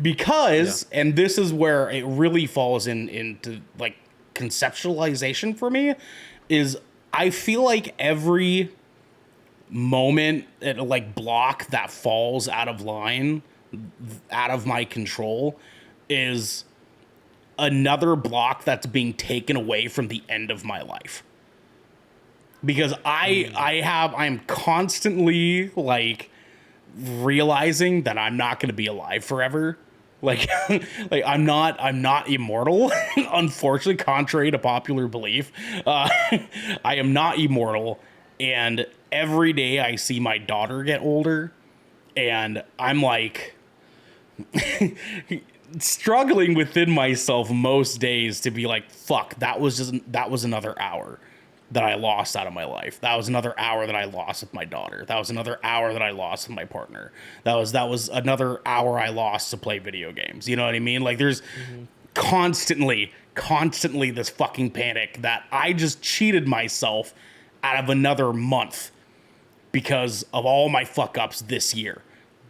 Because, and this is where it really falls into like conceptualization for me, is I feel like every moment, like block that falls out of line, out of my control, is another block that's being taken away from the end of my life. Because I'm constantly like realizing that I'm not going to be alive forever. Like, I'm not immortal. Unfortunately, contrary to popular belief, I am not immortal. And every day I see my daughter get older, and I'm like struggling within myself most days to be like, fuck, that was another hour that I lost out of my life. That was another hour that I lost with my daughter. That was another hour that I lost with my partner. That was another hour I lost to play video games. You know what I mean? Like, there's constantly this fucking panic that I just cheated myself out of another month because of all my fuck ups this year,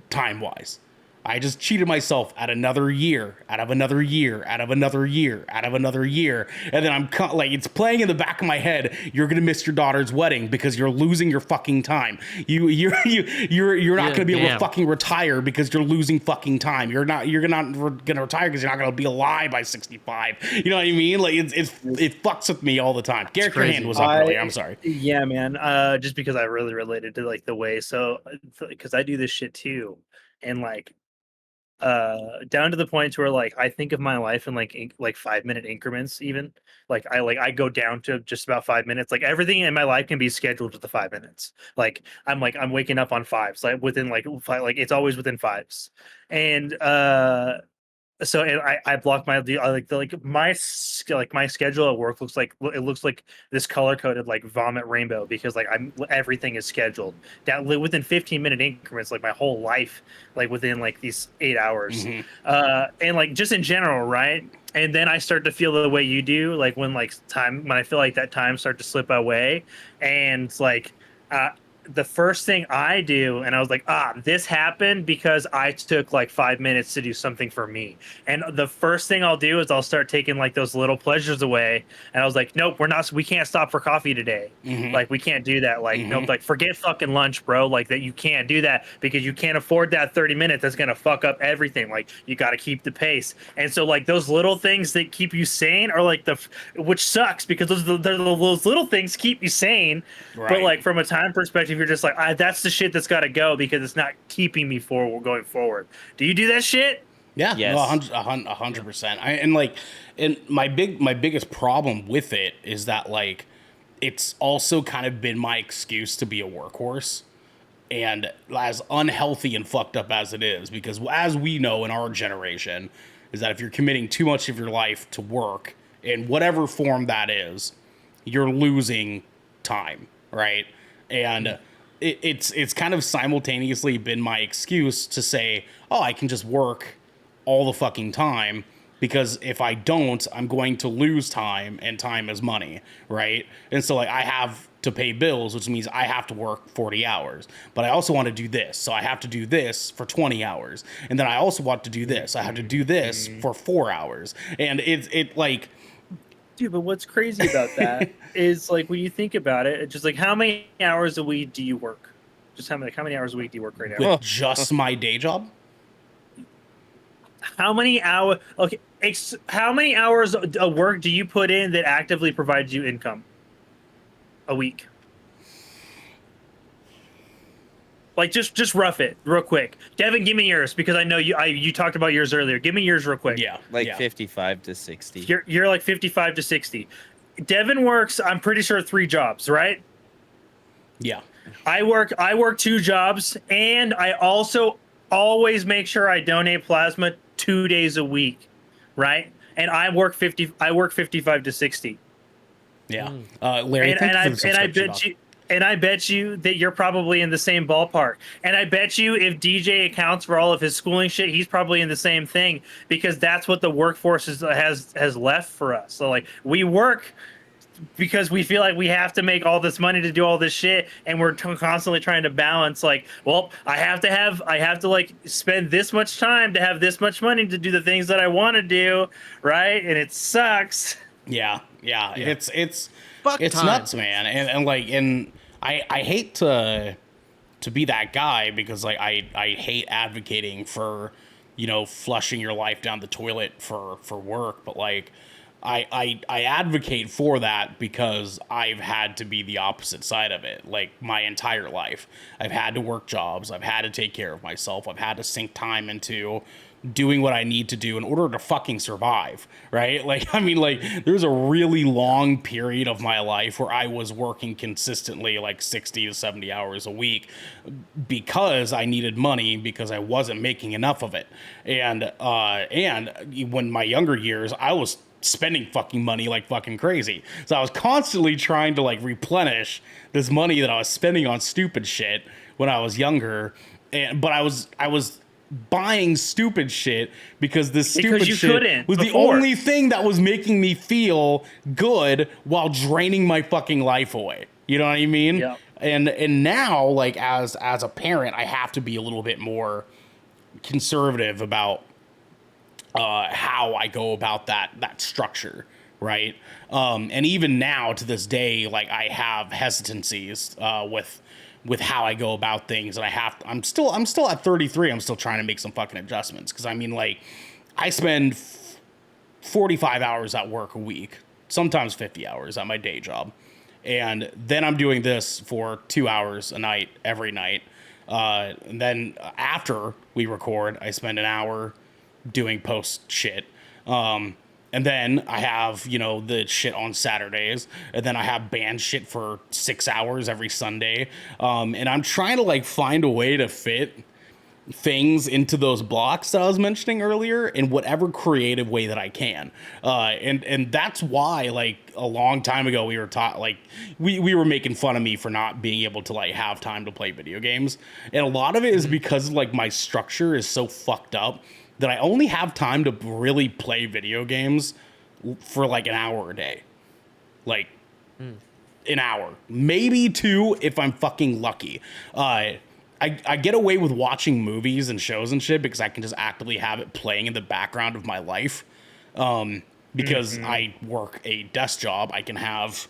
time-wise. I just cheated myself at another year, out of another year, out of another year, out of another year. And then I'm like, it's playing in the back of my head. You're going to miss your daughter's wedding because you're losing your fucking time. You're not going to be able to fucking retire because you're losing fucking time. You're not going to retire because you're not going to be alive by 65. You know what I mean? Like, it fucks with me all the time. Garrett, your hand was up earlier. I'm sorry. Yeah, man. Just because I really related to like the way, so because I do this shit too. And like, down to the point where like I think of my life in like 5 minute increments. Even I go down to just about 5 minutes. Like, everything in my life can be scheduled to the 5 minutes. Like I'm waking up on fives, like within like five, like it's always within fives. And so, and I block my my schedule at work looks like this color coded like vomit rainbow, because like everything is scheduled down within 15-minute increments, like my whole life, like within like these 8 hours. And like just in general, right? And then I start to feel the way you do, like when I feel like that time start to slip away, and like the first thing I do, and I was like, this happened because I took like 5 minutes to do something for me. And the first thing I'll do is I'll start taking like those little pleasures away. And I was like, nope, we can't stop for coffee today. Like, we can't do that. Like, nope, like forget fucking lunch, bro. Like, that you can't do that because you can't afford that 30 minutes. That's going to fuck up everything. Like, you got to keep the pace. And so like those little things that keep you sane are like which sucks because those little things keep you sane. Right. But like from a time perspective, you're just like, that's the shit that's got to go because it's not keeping me going forward. Do you do that shit? Yeah, yes. 100%. And my biggest problem with it is that like it's also kind of been my excuse to be a workhorse, and as unhealthy and fucked up as it is, because as we know in our generation, is that if you're committing too much of your life to work in whatever form that is, you're losing time, right? And it's kind of simultaneously been my excuse to say, oh, I can just work all the fucking time because if I don't, I'm going to lose time, and time is money, right? And so like I have to pay bills, which means I have to work 40 hours. But I also want to do this, so I have to do this for 20 hours. And then I also want to do this. I have to do this for 4 hours. And it like, Dude, but what's crazy about that is like when you think about it, it's just like how many hours a week do you work? Just how many hours a week do you work right now? with just my day job, How many hours? Okay, how many hours of work do you put in that actively provides you income a week? Like just rough it real quick. Devin, give me yours because I know you talked about yours earlier. Give me yours real quick. yeah, Like yeah. 55 to 60. You're like 55 to 60. Devin works, I'm pretty sure 3 jobs, right? Yeah. I work 2 jobs, and I also always make sure I donate plasma 2 days a week, right? And I work 55 to 60. Yeah. Larry, thank you for the subscription, Bob. I bet you that you're probably in the same ballpark. And I bet you if DJ accounts for all of his schooling shit, he's probably in the same thing because that's what the workforce has left for us. So like we work because we feel like we have to make all this money to do all this shit, and we're constantly trying to balance like, well, I have to like spend this much time to have this much money to do the things that I want to do, right? And it sucks. Yeah. It's Fuck it's time. nuts, man. And I hate to be that guy because like I hate advocating for, you know, flushing your life down the toilet for work, but like I advocate for that because I've had to be the opposite side of it. Like my entire life, I've had to work jobs. I've had to take care of myself. I've had to sink time into doing what I need to do in order to fucking survive, right? Like, I mean, like, there's a really long period of my life where I was working consistently like 60 to 70 hours a week because I needed money because I wasn't making enough of it. And when my younger years, I was spending fucking money like fucking crazy. So I was constantly trying to like replenish this money that I was spending on stupid shit when I was younger. But I was buying stupid shit because this stupid shit was the only thing that was making me feel good while draining my fucking life away. You know what I mean? Yeah. And now, like as a parent, I have to be a little bit more conservative about how I go about that structure, right? And even now to this day, like I have hesitancies with how I go about things, and I'm still at 33. I'm still trying to make some fucking adjustments because I mean, like, I spend 45 hours at work a week, sometimes 50 hours at my day job, and then I'm doing this for 2 hours a night every night. And then after we record, I spend an hour doing post shit. And then I have, you know, the shit on Saturdays. And then I have band shit for 6 hours every Sunday. And I'm trying to, like, find a way to fit things into those blocks that I was mentioning earlier in whatever creative way that I can. And that's why, like, a long time ago, we were taught, like, we were making fun of me for not being able to, like, have time to play video games. And a lot of it is because, like, my structure is so fucked up that I only have time to really play video games for like an hour a day. Like an hour, maybe 2 if I'm fucking lucky. I get away with watching movies and shows and shit because I can just actively have it playing in the background of my life. Because I work a desk job, I can have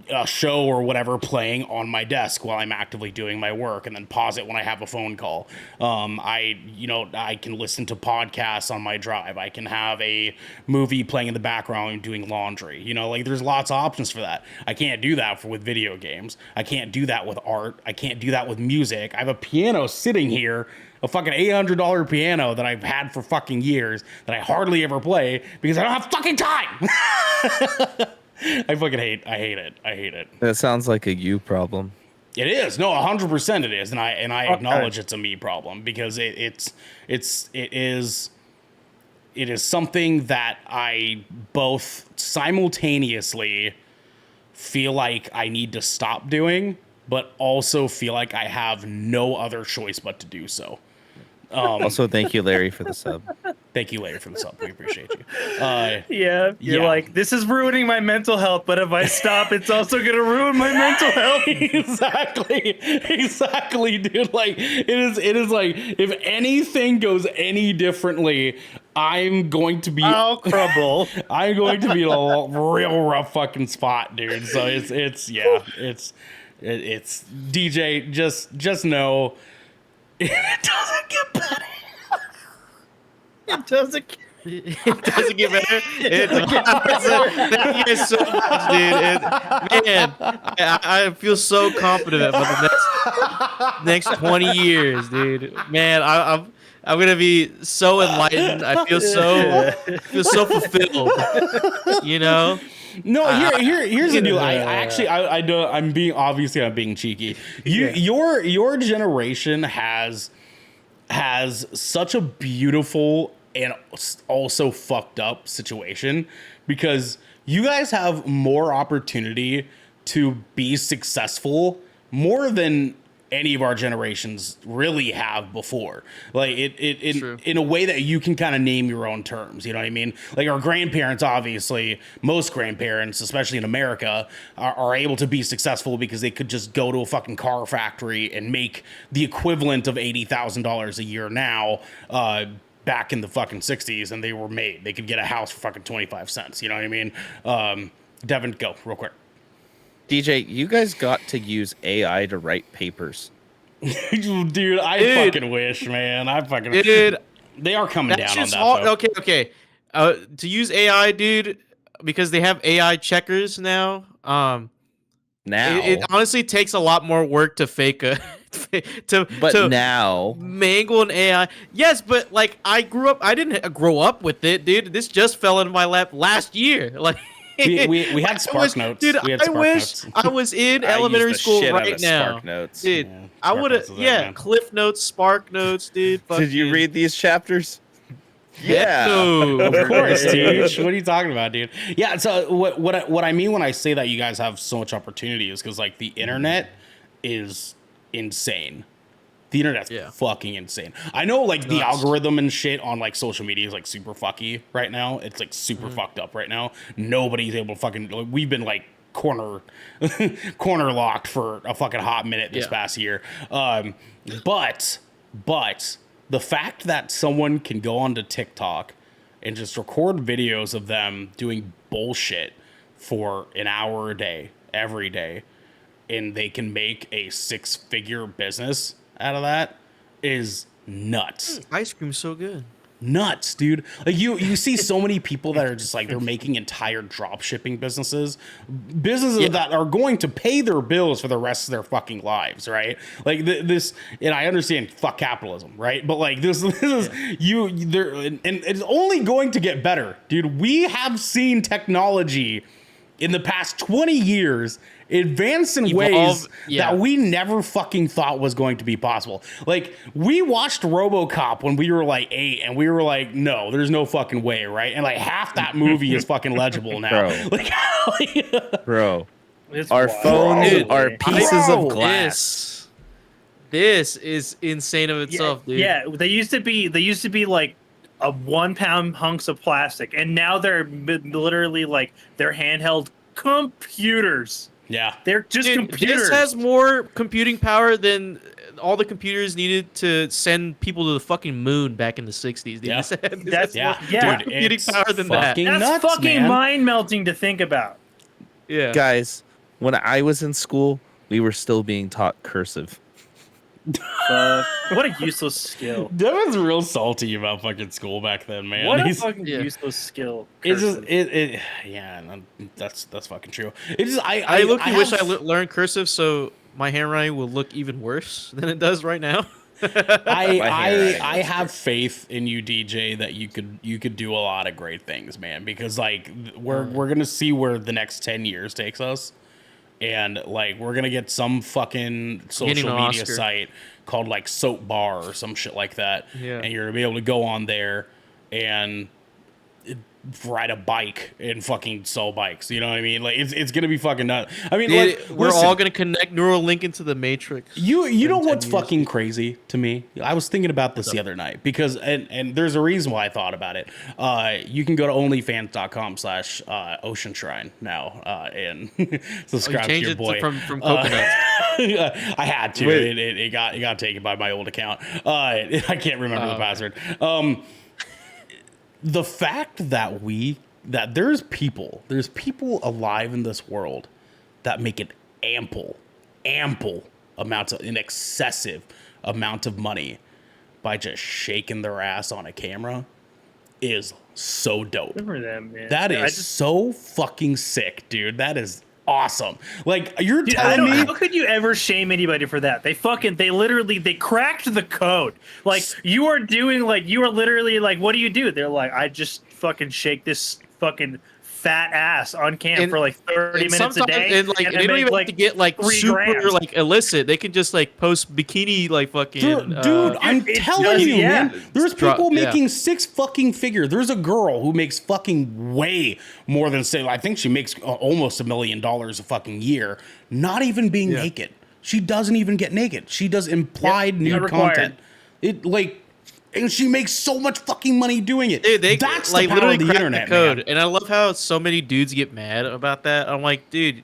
a show or whatever playing on my desk while I'm actively doing my work and then pause it when I have a phone call. I can listen to podcasts on my drive. I can have a movie playing in the background and doing laundry. You know, like there's lots of options for that. I can't do that with video games. I can't do that with art. I can't do that with music. I have a piano sitting here, a fucking $800 piano that I've had for fucking years that I hardly ever play because I don't have fucking time. I hate it. That sounds like a you problem. It is. No, 100% it is. And I acknowledge it's a me problem because it is something that I both simultaneously feel like I need to stop doing, but also feel like I have no other choice but to do so. Also, thank you, Larry, for the sub. Thank you, Larry, for the sub. We appreciate you. Yeah, you're Yeah. like, this is ruining my mental health, but if I stop, it's also gonna ruin my mental health. Exactly, dude. Like it is like if anything goes any differently, I'm going to be I'll crumble. I'm going to be in a real rough fucking spot, dude. So it's DJ. Just know it doesn't get better. It doesn't. It doesn't get better. Thank you guys so much, dude. Man, I feel so confident about the next 20 years, dude. Man, I'm gonna be so enlightened. I feel so fulfilled. You know. No, here's the deal. I actually I'm being cheeky. Your generation has such a beautiful and also fucked up situation because you guys have more opportunity to be successful more than any of our generations really have before. Like in a way that you can kind of name your own terms. You know what I mean? Like our grandparents, obviously, most grandparents, especially in America, are able to be successful because they could just go to a fucking car factory and make the equivalent of $80,000 a year now. Back in the fucking 60s, and they could get a house for fucking 25 cents. You know what I mean? Devin, go real quick. DJ, you guys got to use AI to write papers. Dude, I fucking wish, man. Dude, they are coming down on that. Okay. To use AI, dude, because they have AI checkers now. Now it honestly takes a lot more work to fake a to now mangle an AI. Yes, but like I didn't grow up with it, dude. This just fell into my lap last year. Like we had Spark Notes. Dude, we had I Spark wish Notes. I was in elementary school right now. Spark Notes. Dude, Yeah, I Spark would Notes have, is that, man. Cliff Notes, Spark Notes, dude. Did you read these chapters? No. Of course, dude. What are you talking about, dude? Yeah. So what I mean when I say that you guys have so much opportunity is because like the internet is insane. The internet's fucking insane. I know like the algorithm and shit on like social media is like super fucky right now. It's like super fucked up right now. Nobody's able to fucking. We've been like corner locked for a fucking hot minute this past year. But the fact that someone can go onto TikTok and just record videos of them doing bullshit for an hour a day, every day, and they can make a 6-figure business out of that is nuts. Ice cream's so good. Nuts, dude. Like you see so many people that are just like they're making entire drop shipping businesses that are going to pay their bills for the rest of their fucking lives, right? Like this, and I understand fuck capitalism, right? But like this is there, and it's only going to get better, dude. We have seen technology in the past 20 years advance in ways that we never fucking thought was going to be possible. Like, we watched RoboCop when we were like 8, and we were like, no, there's no fucking way, right? And like half that movie is fucking legible now. Bro. It's Our wild. phones are pieces of glass. This is insane of itself, dude. Yeah, they used to be like a 1-pound hunks of plastic, and now they're literally like they're handheld computers. Yeah, they're just computers. This has more computing power than all the computers needed to send people to the fucking moon back in the 60s. Dude. Yeah. That's more computing power than that. That's nuts, fucking man. mind melting to think about. Yeah, Guys, when I was in school, we were still being taught cursive. What a useless skill. Devin's real salty about fucking school back then, man. What a fucking useless skill. It's just that's fucking true. It's just I wish I learned cursive so my handwriting will look even worse than it does right now. I have faith in you, DJ, that you could do a lot of great things, man. Because like we're gonna see where the next 10 years takes us, and like we're gonna get some fucking social media site called like Soap Bar or some shit like that, and you're gonna be able to go on there and ride a bike and fucking sell bikes. You know what I mean? Like it's gonna be fucking nuts. I mean, Dude, like we're all gonna connect Neuralink into the Matrix. You know in what's 10 years. fucking crazy to me? I was thinking about this the other night because and there's a reason why I thought about it. You can go to onlyfans.com/ocean shrine now and subscribe to Change your it boy. from coconuts. I had to. Wait. It got taken by my old account. I can't remember the password. The fact that there's people alive in this world that make an ample amounts of an excessive amount of money by just shaking their ass on a camera is so dope. Good for them, man. That is so fucking sick, dude. That is awesome. Like you're telling me, how could you ever shame anybody for that? They literally cracked the code. Like you are literally like, what do you do? They're like, I just fucking shake this fucking fat ass on cam for like 30 minutes a day. And like they don't even have to get like super like illicit. They can just like post bikini like fucking. Dude, I'm telling you, man. There's people making six fucking figure. There's a girl who makes fucking way more than I think she makes almost $1 million a fucking year, not even being naked. She doesn't even get naked. She does implied nude content. And she makes so much fucking money doing it. Dude, that's like the power of the crack internet, code. man. And I love how so many dudes get mad about that. I'm like, dude,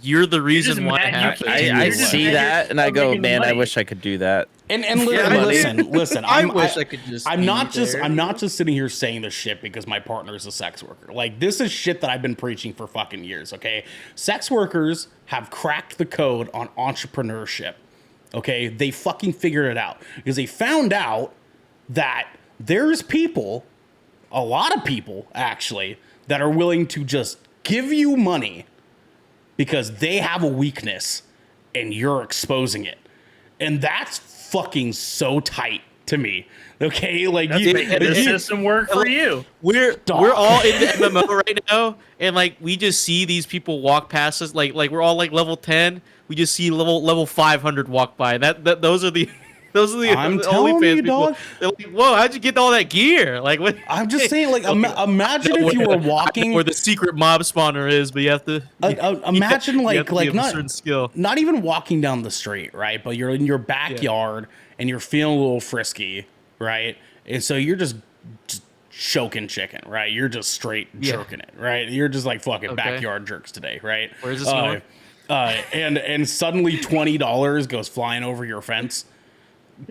you're the reason why it happened. I see that and I go, man, I wish I could do that. And listen. I wish I could just. I'm not just sitting here saying this shit because my partner is a sex worker. Like this is shit that I've been preaching for fucking years. Okay, sex workers have cracked the code on entrepreneurship. Okay, they fucking figured it out because they found out that there's people, a lot of people actually, that are willing to just give you money because they have a weakness and you're exposing it. And that's fucking so tight to me. Okay, like the system work for you. We're all in the MMO right now, and like we just see these people walk past us. Like we're all like level 10. We just see level 500 walk by. Those are the I'm telling you, dog. They're like, whoa, how'd you get all that gear? Like, what? I'm just saying, like, imagine if you were walking where the secret mob spawner is, but you have to imagine like not certain skill. Not even walking down the street, right? But you're in your backyard and you're feeling a little frisky, right? And so you're just choking chicken, right? You're just straight jerking it, right? You're just like fucking backyard jerks today, right? Where's this going? And suddenly $20 goes flying over your fence.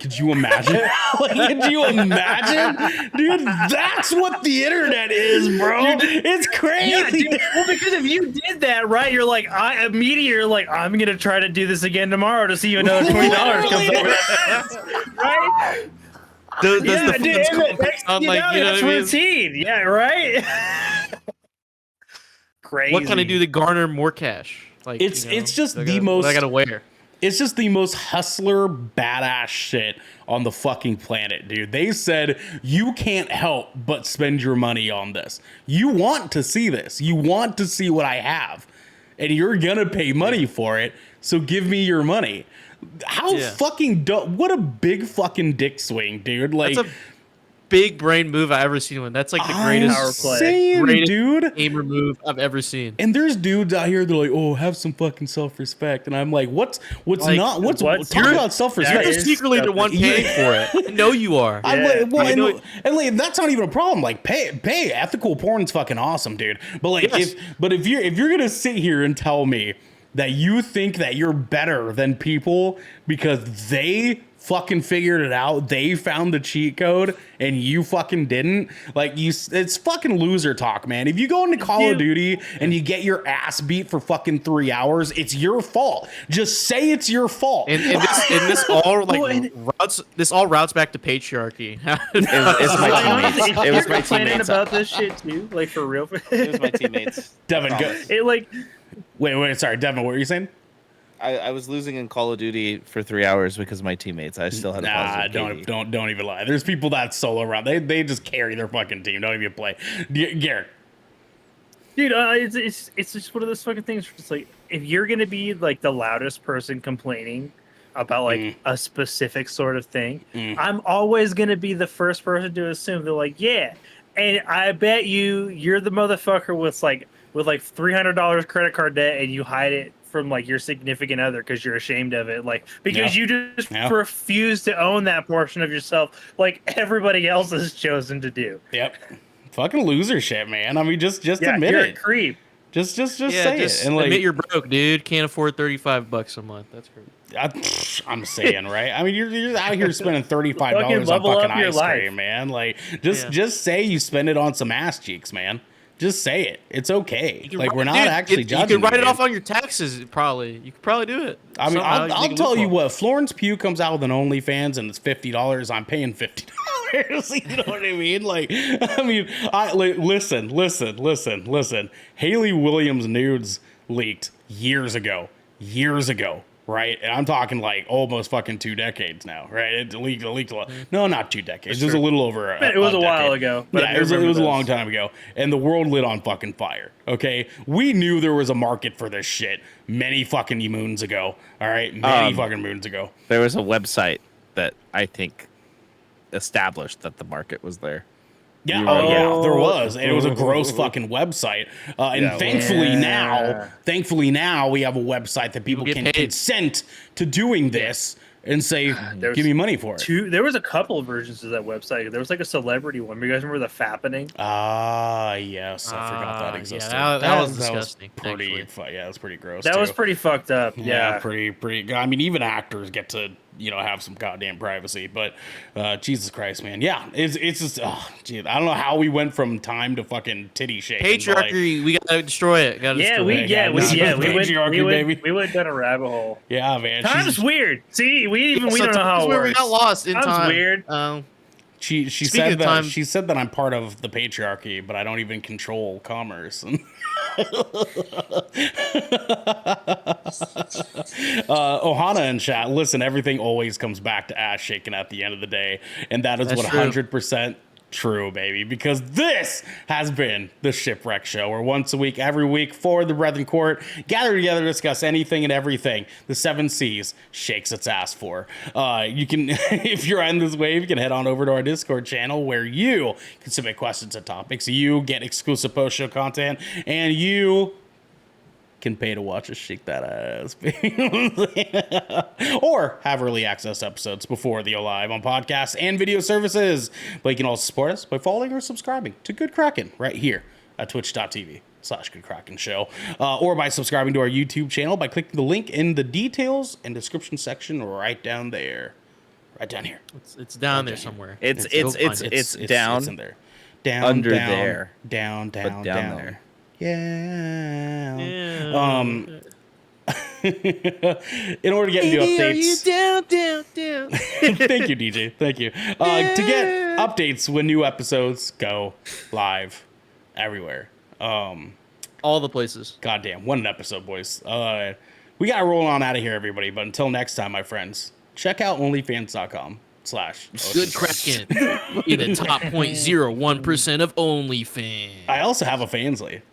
Could you imagine? Could you imagine? Dude, that's what the internet is, bro. It's crazy. Yeah, dude. Well, because if you did that, right, you're like, I'm going to try to do this again tomorrow to see if another $20 comes over. Right? Does the fence compound, like, you know what I mean? Routine. Yeah, right? Crazy. What can I do to garner more cash? Like, it's just the most. I gotta wear. It's just the most hustler badass shit on the fucking planet, dude. They said you can't help but spend your money on this. You want to see this. You want to see what I have. And you're gonna pay money for it. So give me your money. How fucking dope. What a big fucking dick swing, dude. Like, that's a big brain move I've ever seen. That's like the greatest power play. Dude. gamer move I've ever seen. And there's dudes out here, they're like, oh, have some fucking self-respect. And I'm like, talk about self-respect. You're secretly the one paying for it. I know you are. I'm like, and that's not even a problem. Like, pay. Ethical porn's fucking awesome, dude. But like, if you're gonna sit here and tell me that you think that you're better than people because they fucking figured it out, they found the cheat code and you fucking didn't, like, it's fucking loser talk, man. If you go into Call of Duty and you get your ass beat for fucking 3 hours, it's your fault. Just say it's your fault. And this all like this all routes back to patriarchy. It's my teammates. It was my teammates about this shit too, like for real. It was my teammates. Devin, go. It like Wait, sorry, Devin, what were you saying? I was losing in Call of Duty for 3 hours because of my teammates. I still had a positive KD. Don't even lie. There's people that solo around. They just carry their fucking team. Don't even play. Garrett. Dude, it's just one of those fucking things. It's like, if you're gonna be like the loudest person complaining about like a specific sort of thing, I'm always gonna be the first person to assume they're like, yeah, And I bet you're the motherfucker with like $300 credit card debt, and you hide it from like your significant other because you're ashamed of it, like because you just refuse to own that portion of yourself, like everybody else has chosen to do. Yep. Fucking loser shit, man. I mean, just admit you're it. A creep. Just say it. And like, admit you're broke, dude. Can't afford $35 a month. That's crazy. I'm saying, right? I mean, you're out here spending $35 on fucking ice cream, man. Like, just say you spend it on some ass cheeks, man. Just say it. It's okay. Like, we're not actually judging. You can write it off on your taxes, probably. You could probably do it. I mean, I'll tell you what. Florence Pugh comes out with an OnlyFans and it's $50. I'm paying $50. You know what I mean? Like, listen. Haley Williams nudes leaked years ago. Right, and I'm talking like almost fucking 2 decades now, right? It leaked a lot. No, not 2 decades. It was a little over. It was a while ago. But yeah, it was a long time ago, and the world lit on fucking fire. Okay, we knew there was a market for this shit many fucking moons ago. All right, many fucking moons ago. There was a website that I think established that the market was there. Yeah, there was, and it was a gross fucking website. Thankfully now we have a website that people can consent to doing this and say, give me money for it. There was a couple of versions of that website. There was like a celebrity one. You guys remember the Fappening? Yes, I forgot that existed. Yeah, that was disgusting. That was pretty gross. That was pretty fucked up. Yeah, pretty. I mean, even actors get to have some goddamn privacy, but Jesus Christ, man, it's just I don't know how we went from time to fucking titty shaking. Patriarchy, we gotta destroy it. We went down a rabbit hole. Yeah, man. Time's weird. See, we don't know how it works. We got lost in time. Weird. She said that she said that I'm part of the patriarchy, but I don't even control commerce. Ohana in chat. Listen, everything always comes back to ass shaking at the end of the day, and that is 100% true, baby, because this has been the Shipwreck Show, where once a week, every week, for the Brethren Court, gather together to discuss anything and everything the 7 Seas shakes its ass for. You can, if you're on this wave, you can head on over to our Discord channel, where you can submit questions and topics, you get exclusive post-show content, and you can pay to watch us shake that ass, or have early access episodes before the live on podcasts and video services. But you can also support us by following or subscribing to Good Kraken right here at twitch.tv/Good Kraken Show, or by subscribing to our YouTube channel by clicking the link in the details and description section right down there, right down here. It's down there somewhere. It's down. It's in there. Down under down, there. Down But down there. Yeah. Yeah. In order to get new updates, down. thank you, DJ. Thank you. To get updates when new episodes go live everywhere. All the places. Goddamn, what an episode, boys. We gotta roll on out of here, everybody. But until next time, my friends, check out onlyfans.com/. Good Kraken. Be the top 0.01% of OnlyFans. I also have a Fansly.